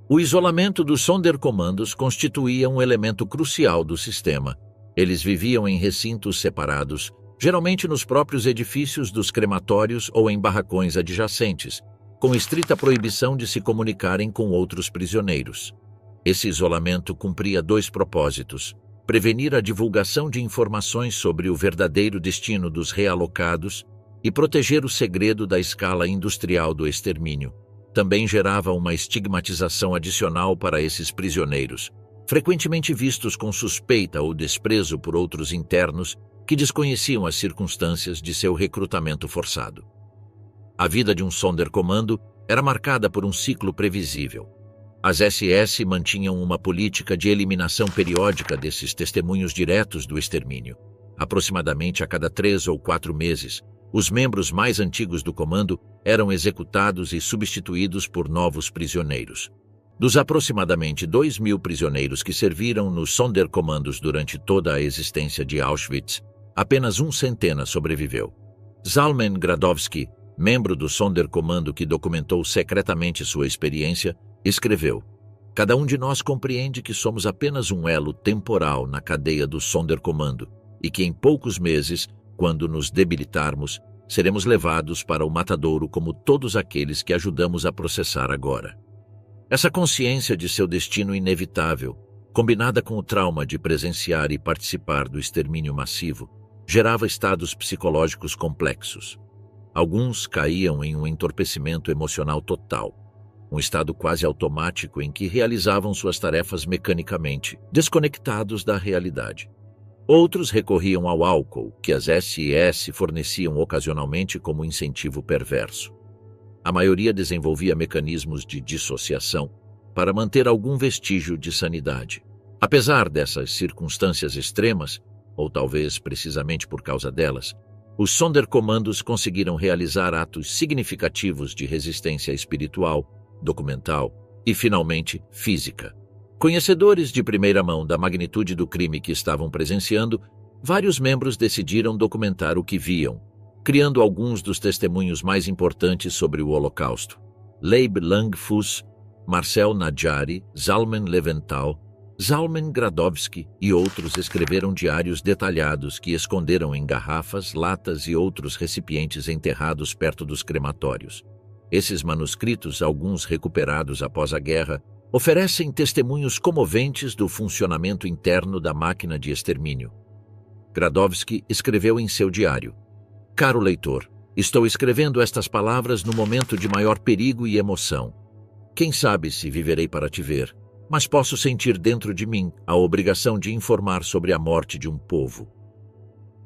O isolamento dos Sonderkommandos constituía um elemento crucial do sistema. Eles viviam em recintos separados, geralmente nos próprios edifícios dos crematórios ou em barracões adjacentes, com estrita proibição de se comunicarem com outros prisioneiros. Esse isolamento cumpria dois propósitos: prevenir a divulgação de informações sobre o verdadeiro destino dos realocados e proteger o segredo da escala industrial do extermínio. Também gerava uma estigmatização adicional para esses prisioneiros, frequentemente vistos com suspeita ou desprezo por outros internos que desconheciam as circunstâncias de seu recrutamento forçado. A vida de um Sonderkommando era marcada por um ciclo previsível. As SS mantinham uma política de eliminação periódica desses testemunhos diretos do extermínio. Aproximadamente a cada 3 ou 4 meses, os membros mais antigos do comando eram executados e substituídos por novos prisioneiros. Dos aproximadamente 2.000 prisioneiros que serviram nos Sonderkommandos durante toda a existência de Auschwitz, apenas 100 sobreviveu. Zalman Gradowski, membro do Sonderkommando que documentou secretamente sua experiência, escreveu: "Cada um de nós compreende que somos apenas um elo temporal na cadeia do Sonderkommando e que em poucos meses, quando nos debilitarmos, seremos levados para o matadouro como todos aqueles que ajudamos a processar agora." Essa consciência de seu destino inevitável, combinada com o trauma de presenciar e participar do extermínio massivo, gerava estados psicológicos complexos. Alguns caíam em um entorpecimento emocional total, um estado quase automático em que realizavam suas tarefas mecanicamente, desconectados da realidade. Outros recorriam ao álcool, que as SIS forneciam ocasionalmente como incentivo perverso. A maioria desenvolvia mecanismos de dissociação para manter algum vestígio de sanidade. Apesar dessas circunstâncias extremas, ou talvez precisamente por causa delas, os Sonderkommandos conseguiram realizar atos significativos de resistência espiritual, documental e, finalmente, física. Conhecedores de primeira mão da magnitude do crime que estavam presenciando, vários membros decidiram documentar o que viam, criando alguns dos testemunhos mais importantes sobre o Holocausto. Leib Langfuss, Marcel Najari, Zalman Leventhal, Zalman Gradowski e outros escreveram diários detalhados que esconderam em garrafas, latas e outros recipientes enterrados perto dos crematórios. Esses manuscritos, alguns recuperados após a guerra, oferecem testemunhos comoventes do funcionamento interno da máquina de extermínio. Gradowski escreveu em seu diário: "Caro leitor, estou escrevendo estas palavras no momento de maior perigo e emoção. Quem sabe se viverei para te ver, mas posso sentir dentro de mim a obrigação de informar sobre a morte de um povo."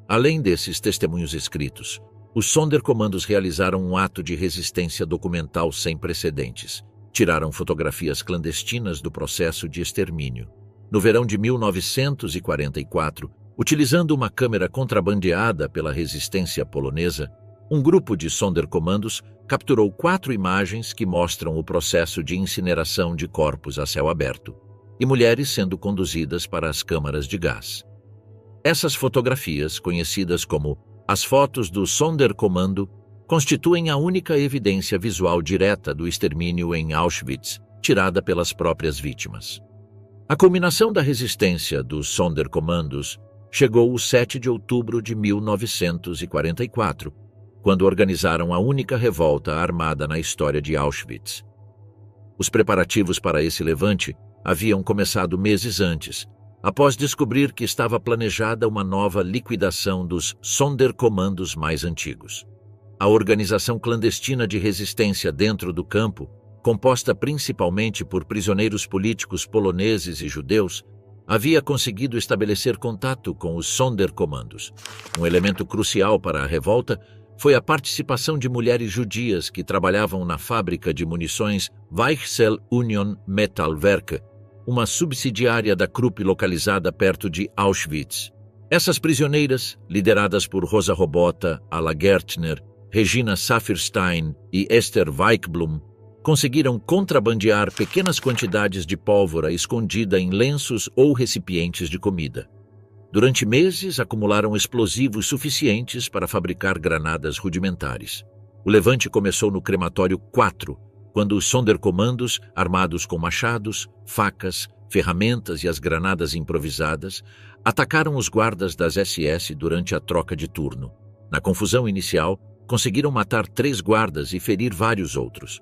Além desses testemunhos escritos, os Sonderkommandos realizaram um ato de resistência documental sem precedentes. Tiraram fotografias clandestinas do processo de extermínio. No verão de 1944, utilizando uma câmera contrabandeada pela resistência polonesa, um grupo de Sonderkommandos capturou 4 imagens que mostram o processo de incineração de corpos a céu aberto e mulheres sendo conduzidas para as câmaras de gás. Essas fotografias, conhecidas como as fotos do Sonderkommando, constituem a única evidência visual direta do extermínio em Auschwitz, tirada pelas próprias vítimas. A culminação da resistência dos Sonderkommandos chegou o 7 de outubro de 1944, quando organizaram a única revolta armada na história de Auschwitz. Os preparativos para esse levante haviam começado meses antes, após descobrir que estava planejada uma nova liquidação dos Sonderkommandos mais antigos. A organização clandestina de resistência dentro do campo, composta principalmente por prisioneiros políticos poloneses e judeus, havia conseguido estabelecer contato com os Sonderkommandos. Um elemento crucial para a revolta foi a participação de mulheres judias que trabalhavam na fábrica de munições Weichsel Union Metallwerke, uma subsidiária da Krupp localizada perto de Auschwitz. Essas prisioneiras, lideradas por Rosa Robota, Ala Gertner, Regina Saffirstein e Esther Weichblum, conseguiram contrabandear pequenas quantidades de pólvora escondida em lenços ou recipientes de comida. Durante meses, acumularam explosivos suficientes para fabricar granadas rudimentares. O levante começou no crematório 4, quando os Sonderkommandos, armados com machados, facas, ferramentas e as granadas improvisadas, atacaram os guardas das SS durante a troca de turno. Na confusão inicial, conseguiram matar 3 guardas e ferir vários outros.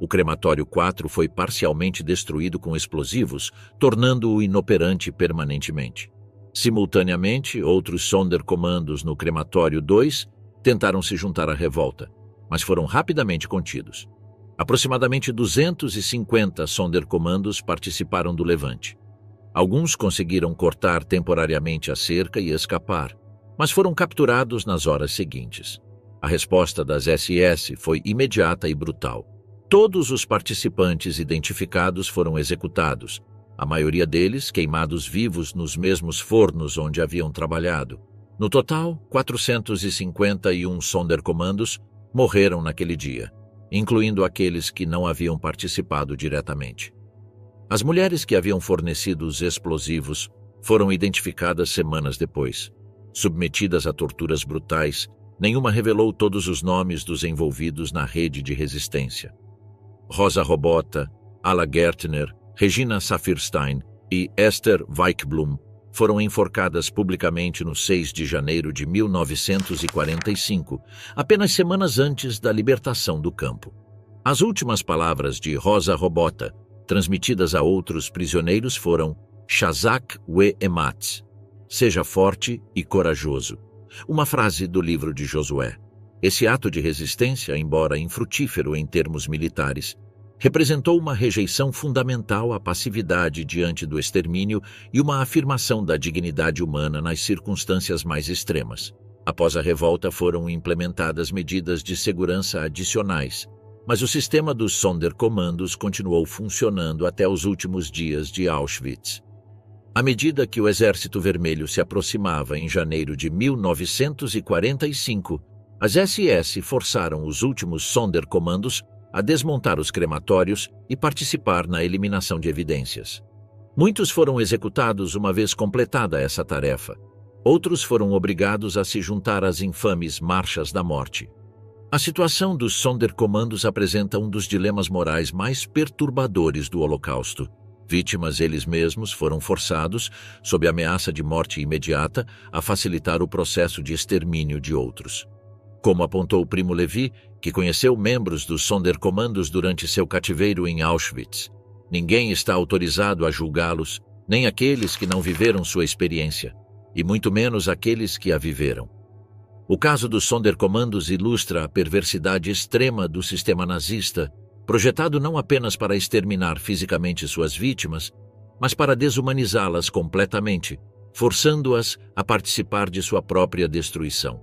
O crematório 4 foi parcialmente destruído com explosivos, tornando-o inoperante permanentemente. Simultaneamente, outros Sonderkommandos no crematório 2 tentaram se juntar à revolta, mas foram rapidamente contidos. Aproximadamente 250 Sonderkommandos participaram do levante. Alguns conseguiram cortar temporariamente a cerca e escapar, mas foram capturados nas horas seguintes. A resposta das SS foi imediata e brutal. Todos os participantes identificados foram executados, a maioria deles queimados vivos nos mesmos fornos onde haviam trabalhado. No total, 451 Sonderkommandos morreram naquele dia, incluindo aqueles que não haviam participado diretamente. As mulheres que haviam fornecido os explosivos foram identificadas semanas depois. Submetidas a torturas brutais, nenhuma revelou todos os nomes dos envolvidos na rede de resistência. Rosa Robota, Ala Gertner, Regina Saffirstein e Esther Weichblum foram enforcadas publicamente no 6 de janeiro de 1945, apenas semanas antes da libertação do campo. As últimas palavras de Rosa Robota, transmitidas a outros prisioneiros, foram "Chazak we ematz", seja forte e corajoso. Uma frase do livro de Josué. Esse ato de resistência, embora infrutífero em termos militares, representou uma rejeição fundamental à passividade diante do extermínio e uma afirmação da dignidade humana nas circunstâncias mais extremas. Após a revolta foram implementadas medidas de segurança adicionais, mas o sistema dos Sonderkommandos continuou funcionando até os últimos dias de Auschwitz. À medida que o Exército Vermelho se aproximava em janeiro de 1945, as SS forçaram os últimos Sonderkommandos a desmontar os crematórios e participar na eliminação de evidências. Muitos foram executados uma vez completada essa tarefa. Outros foram obrigados a se juntar às infames Marchas da Morte. A situação dos Sonderkommandos apresenta um dos dilemas morais mais perturbadores do Holocausto. Vítimas eles mesmos foram forçados, sob ameaça de morte imediata, a facilitar o processo de extermínio de outros. Como apontou Primo Levi, que conheceu membros dos Sonderkommandos durante seu cativeiro em Auschwitz, ninguém está autorizado a julgá-los, nem aqueles que não viveram sua experiência, e muito menos aqueles que a viveram. O caso dos Sonderkommandos ilustra a perversidade extrema do sistema nazista, projetado não apenas para exterminar fisicamente suas vítimas, mas para desumanizá-las completamente, forçando-as a participar de sua própria destruição.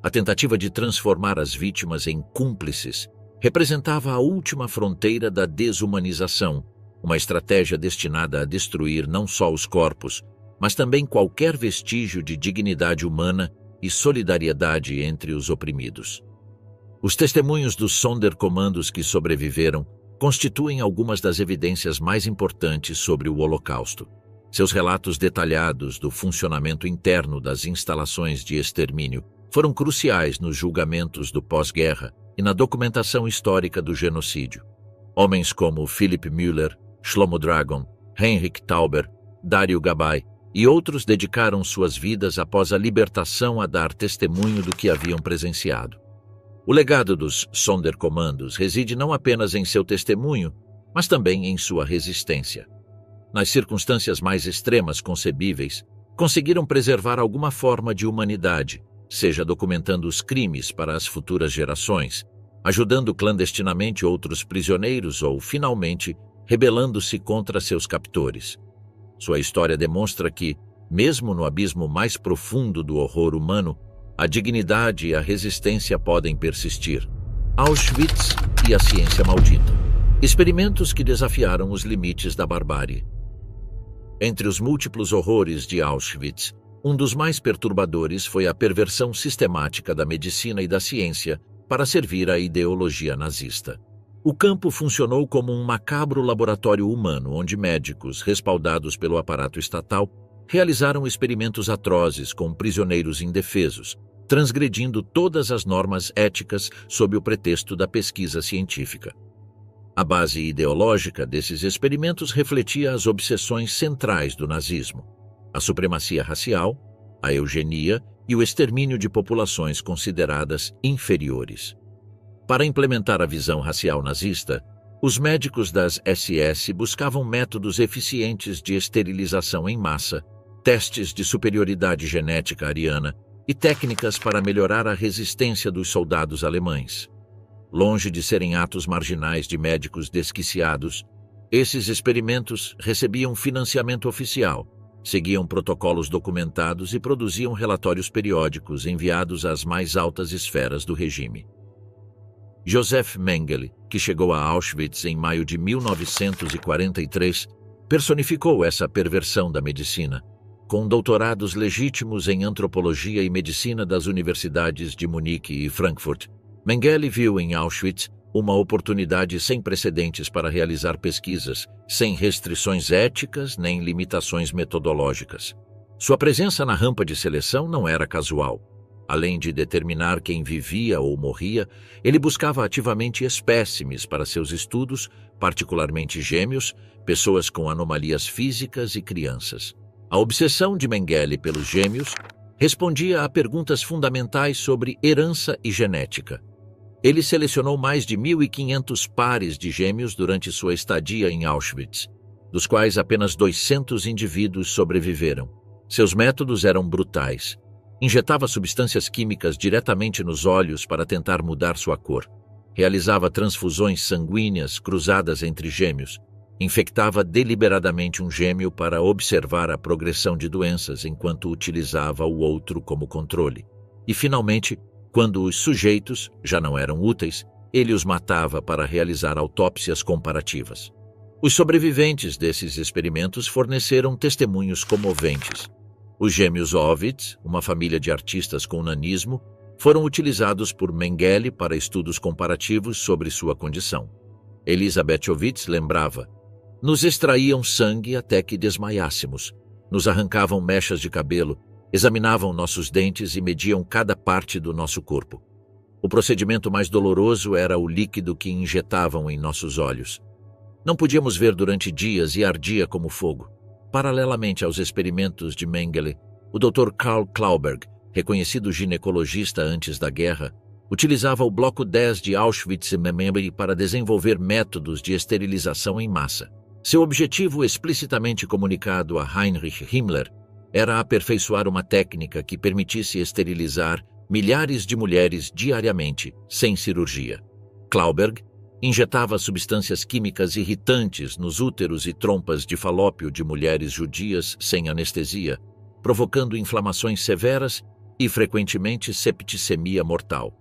A tentativa de transformar as vítimas em cúmplices representava a última fronteira da desumanização, uma estratégia destinada a destruir não só os corpos, mas também qualquer vestígio de dignidade humana e solidariedade entre os oprimidos. Os testemunhos dos Sonderkommandos que sobreviveram constituem algumas das evidências mais importantes sobre o Holocausto. Seus relatos detalhados do funcionamento interno das instalações de extermínio foram cruciais nos julgamentos do pós-guerra e na documentação histórica do genocídio. Homens como Philipp Müller, Shlomo Dragon, Heinrich Tauber, Dario Gabay e outros dedicaram suas vidas após a libertação a dar testemunho do que haviam presenciado. O legado dos Sonderkommandos reside não apenas em seu testemunho, mas também em sua resistência. Nas circunstâncias mais extremas concebíveis, conseguiram preservar alguma forma de humanidade, seja documentando os crimes para as futuras gerações, ajudando clandestinamente outros prisioneiros ou, finalmente, rebelando-se contra seus captores. Sua história demonstra que, mesmo no abismo mais profundo do horror humano, a dignidade e a resistência podem persistir. Auschwitz e a ciência maldita. Experimentos que desafiaram os limites da barbárie. Entre os múltiplos horrores de Auschwitz, um dos mais perturbadores foi a perversão sistemática da medicina e da ciência para servir à ideologia nazista. O campo funcionou como um macabro laboratório humano onde médicos, respaldados pelo aparato estatal, realizaram experimentos atrozes com prisioneiros indefesos, transgredindo todas as normas éticas sob o pretexto da pesquisa científica. A base ideológica desses experimentos refletia as obsessões centrais do nazismo: a supremacia racial, a eugenia e o extermínio de populações consideradas inferiores. Para implementar a visão racial nazista, os médicos das SS buscavam métodos eficientes de esterilização em massa, testes de superioridade genética ariana e técnicas para melhorar a resistência dos soldados alemães. Longe de serem atos marginais de médicos desquiciados, esses experimentos recebiam financiamento oficial, seguiam protocolos documentados e produziam relatórios periódicos enviados às mais altas esferas do regime. Josef Mengele, que chegou a Auschwitz em maio de 1943, personificou essa perversão da medicina. Com doutorados legítimos em antropologia e medicina das universidades de Munique e Frankfurt, Mengele viu em Auschwitz uma oportunidade sem precedentes para realizar pesquisas, sem restrições éticas nem limitações metodológicas. Sua presença na rampa de seleção não era casual. Além de determinar quem vivia ou morria, ele buscava ativamente espécimes para seus estudos, particularmente gêmeos, pessoas com anomalias físicas e crianças. A obsessão de Mengele pelos gêmeos respondia a perguntas fundamentais sobre herança e genética. Ele selecionou mais de 1.500 pares de gêmeos durante sua estadia em Auschwitz, dos quais apenas 200 indivíduos sobreviveram. Seus métodos eram brutais. Injetava substâncias químicas diretamente nos olhos para tentar mudar sua cor. Realizava transfusões sanguíneas cruzadas entre gêmeos. Infectava deliberadamente um gêmeo para observar a progressão de doenças enquanto utilizava o outro como controle. E, finalmente, quando os sujeitos já não eram úteis, ele os matava para realizar autópsias comparativas. Os sobreviventes desses experimentos forneceram testemunhos comoventes. Os gêmeos Ovitz, uma família de artistas com nanismo, foram utilizados por Mengele para estudos comparativos sobre sua condição. Elizabeth Ovitz lembrava: nos extraíam sangue até que desmaiássemos, nos arrancavam mechas de cabelo, examinavam nossos dentes e mediam cada parte do nosso corpo. O procedimento mais doloroso era o líquido que injetavam em nossos olhos. Não podíamos ver durante dias e ardia como fogo. Paralelamente aos experimentos de Mengele, o Dr. Karl Klauberg, reconhecido ginecologista antes da guerra, utilizava o Bloco 10 de Auschwitz-Memory para desenvolver métodos de esterilização em massa. Seu objetivo, explicitamente comunicado a Heinrich Himmler, era aperfeiçoar uma técnica que permitisse esterilizar milhares de mulheres diariamente, sem cirurgia. Klauberg injetava substâncias químicas irritantes nos úteros e trompas de falópio de mulheres judias sem anestesia, provocando inflamações severas e, frequentemente, septicemia mortal.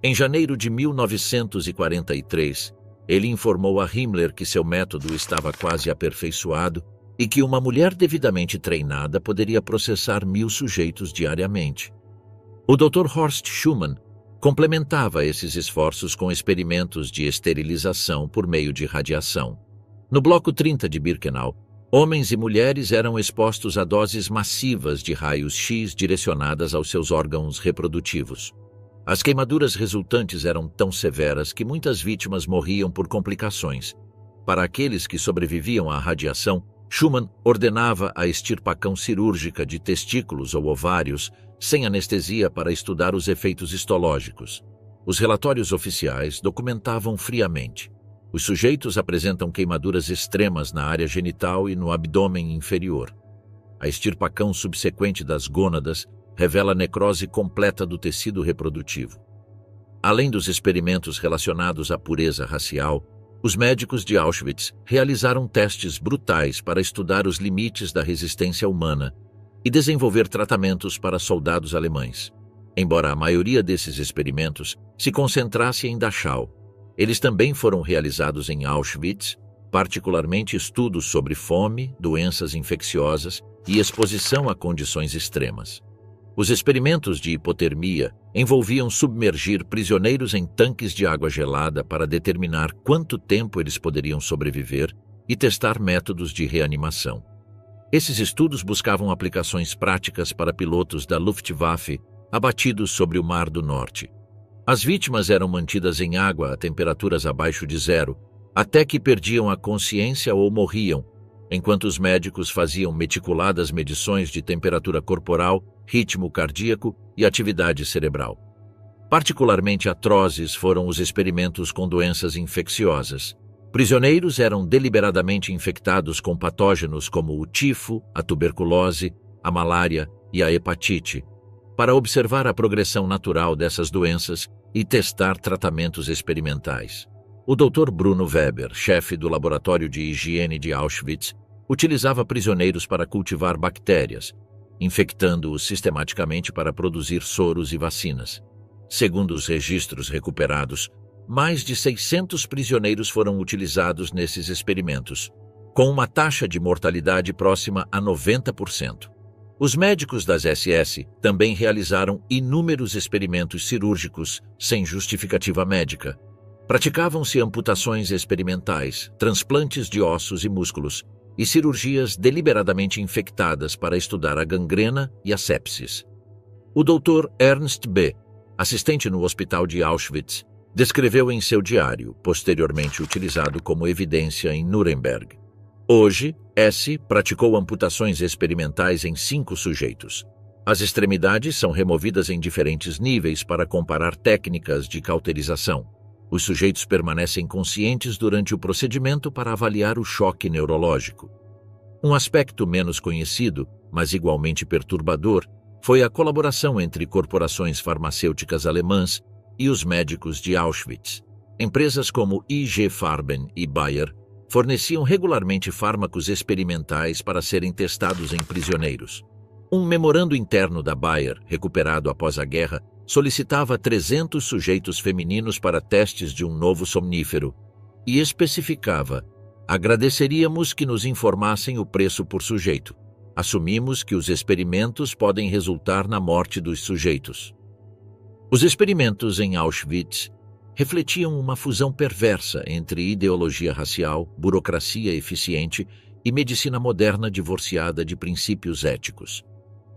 Em janeiro de 1943, ele informou a Himmler que seu método estava quase aperfeiçoado e que uma mulher devidamente treinada poderia processar 1000 sujeitos diariamente. O Dr. Horst Schumann complementava esses esforços com experimentos de esterilização por meio de radiação. No Bloco 30 de Birkenau, homens e mulheres eram expostos a doses massivas de raios-X direcionadas aos seus órgãos reprodutivos. As queimaduras resultantes eram tão severas que muitas vítimas morriam por complicações. Para aqueles que sobreviviam à radiação, Schumann ordenava a extirpação cirúrgica de testículos ou ovários sem anestesia para estudar os efeitos histológicos. Os relatórios oficiais documentavam friamente: os sujeitos apresentam queimaduras extremas na área genital e no abdômen inferior. A extirpação subsequente das gônadas revela necrose completa do tecido reprodutivo. Além dos experimentos relacionados à pureza racial, os médicos de Auschwitz realizaram testes brutais para estudar os limites da resistência humana e desenvolver tratamentos para soldados alemães. Embora a maioria desses experimentos se concentrasse em Dachau, eles também foram realizados em Auschwitz, particularmente estudos sobre fome, doenças infecciosas e exposição a condições extremas. Os experimentos de hipotermia envolviam submergir prisioneiros em tanques de água gelada para determinar quanto tempo eles poderiam sobreviver e testar métodos de reanimação. Esses estudos buscavam aplicações práticas para pilotos da Luftwaffe abatidos sobre o Mar do Norte. As vítimas eram mantidas em água a temperaturas abaixo de zero, até que perdiam a consciência ou morriam, enquanto os médicos faziam meticuladas medições de temperatura corporal, ritmo cardíaco e atividade cerebral. Particularmente atrozes foram os experimentos com doenças infecciosas. Prisioneiros eram deliberadamente infectados com patógenos como o tifo, a tuberculose, a malária e a hepatite, para observar a progressão natural dessas doenças e testar tratamentos experimentais. O Dr. Bruno Weber, chefe do Laboratório de Higiene de Auschwitz, utilizava prisioneiros para cultivar bactérias, infectando-os sistematicamente para produzir soros e vacinas. Segundo os registros recuperados, mais de 600 prisioneiros foram utilizados nesses experimentos, com uma taxa de mortalidade próxima a 90%. Os médicos das SS também realizaram inúmeros experimentos cirúrgicos sem justificativa médica. Praticavam-se amputações experimentais, transplantes de ossos e músculos e cirurgias deliberadamente infectadas para estudar a gangrena e a sepsis. O Dr. Ernst B., assistente no hospital de Auschwitz, descreveu em seu diário, posteriormente utilizado como evidência em Nuremberg. Hoje, S. praticou amputações experimentais em 5 sujeitos. As extremidades são removidas em diferentes níveis para comparar técnicas de cauterização. Os sujeitos permanecem conscientes durante o procedimento para avaliar o choque neurológico. Um aspecto menos conhecido, mas igualmente perturbador, foi a colaboração entre corporações farmacêuticas alemãs e os médicos de Auschwitz. Empresas como IG Farben e Bayer forneciam regularmente fármacos experimentais para serem testados em prisioneiros. Um memorando interno da Bayer, recuperado após a guerra, solicitava 300 sujeitos femininos para testes de um novo somnífero e especificava: agradeceríamos que nos informassem o preço por sujeito. Assumimos que os experimentos podem resultar na morte dos sujeitos. Os experimentos em Auschwitz refletiam uma fusão perversa entre ideologia racial, burocracia eficiente e medicina moderna divorciada de princípios éticos.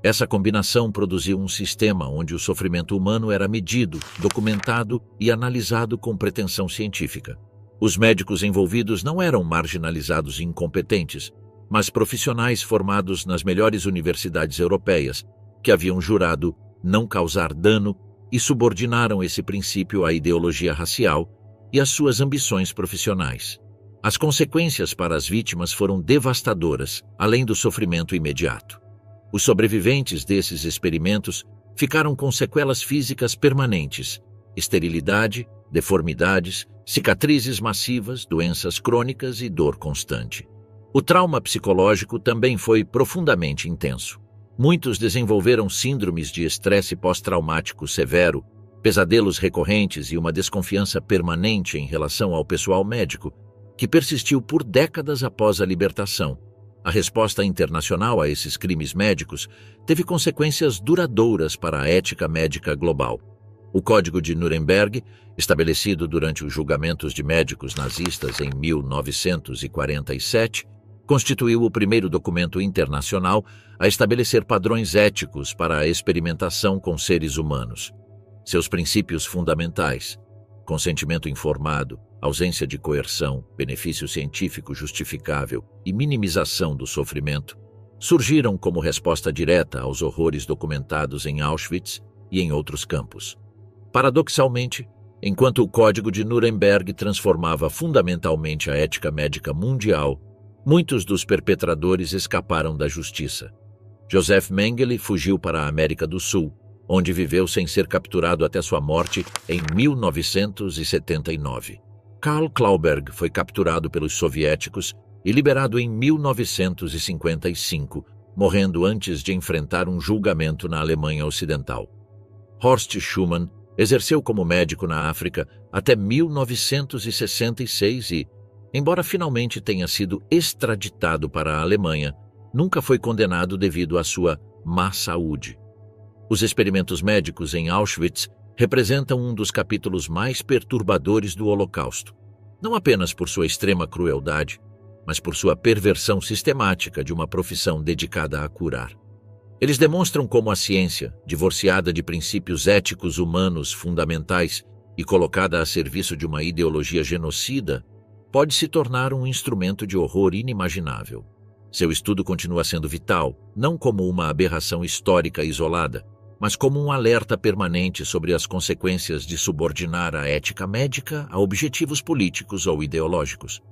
Essa combinação produziu um sistema onde o sofrimento humano era medido, documentado e analisado com pretensão científica. Os médicos envolvidos não eram marginalizados e incompetentes, mas profissionais formados nas melhores universidades europeias, que haviam jurado não causar dano e subordinaram esse princípio à ideologia racial e às suas ambições profissionais. As consequências para as vítimas foram devastadoras, além do sofrimento imediato. Os sobreviventes desses experimentos ficaram com sequelas físicas permanentes: esterilidade, deformidades, cicatrizes massivas, doenças crônicas e dor constante. O trauma psicológico também foi profundamente intenso. Muitos desenvolveram síndromes de estresse pós-traumático severo, pesadelos recorrentes e uma desconfiança permanente em relação ao pessoal médico, que persistiu por décadas após a libertação. A resposta internacional a esses crimes médicos teve consequências duradouras para a ética médica global. O Código de Nuremberg, estabelecido durante os julgamentos de médicos nazistas em 1947, constituiu o primeiro documento internacional a estabelecer padrões éticos para a experimentação com seres humanos. Seus princípios fundamentais, consentimento informado, ausência de coerção, benefício científico justificável e minimização do sofrimento, surgiram como resposta direta aos horrores documentados em Auschwitz e em outros campos. Paradoxalmente, enquanto o Código de Nuremberg transformava fundamentalmente a ética médica mundial, muitos dos perpetradores escaparam da justiça. Joseph Mengele fugiu para a América do Sul, onde viveu sem ser capturado até sua morte em 1979. Karl Klauberg foi capturado pelos soviéticos e liberado em 1955, morrendo antes de enfrentar um julgamento na Alemanha Ocidental. Horst Schumann exerceu como médico na África até 1966 e, embora finalmente tenha sido extraditado para a Alemanha, nunca foi condenado devido à sua má saúde. Os experimentos médicos em Auschwitz representam um dos capítulos mais perturbadores do Holocausto, não apenas por sua extrema crueldade, mas por sua perversão sistemática de uma profissão dedicada a curar. Eles demonstram como a ciência, divorciada de princípios éticos humanos fundamentais e colocada a serviço de uma ideologia genocida, pode se tornar um instrumento de horror inimaginável. Seu estudo continua sendo vital, não como uma aberração histórica isolada, mas como um alerta permanente sobre as consequências de subordinar a ética médica a objetivos políticos ou ideológicos.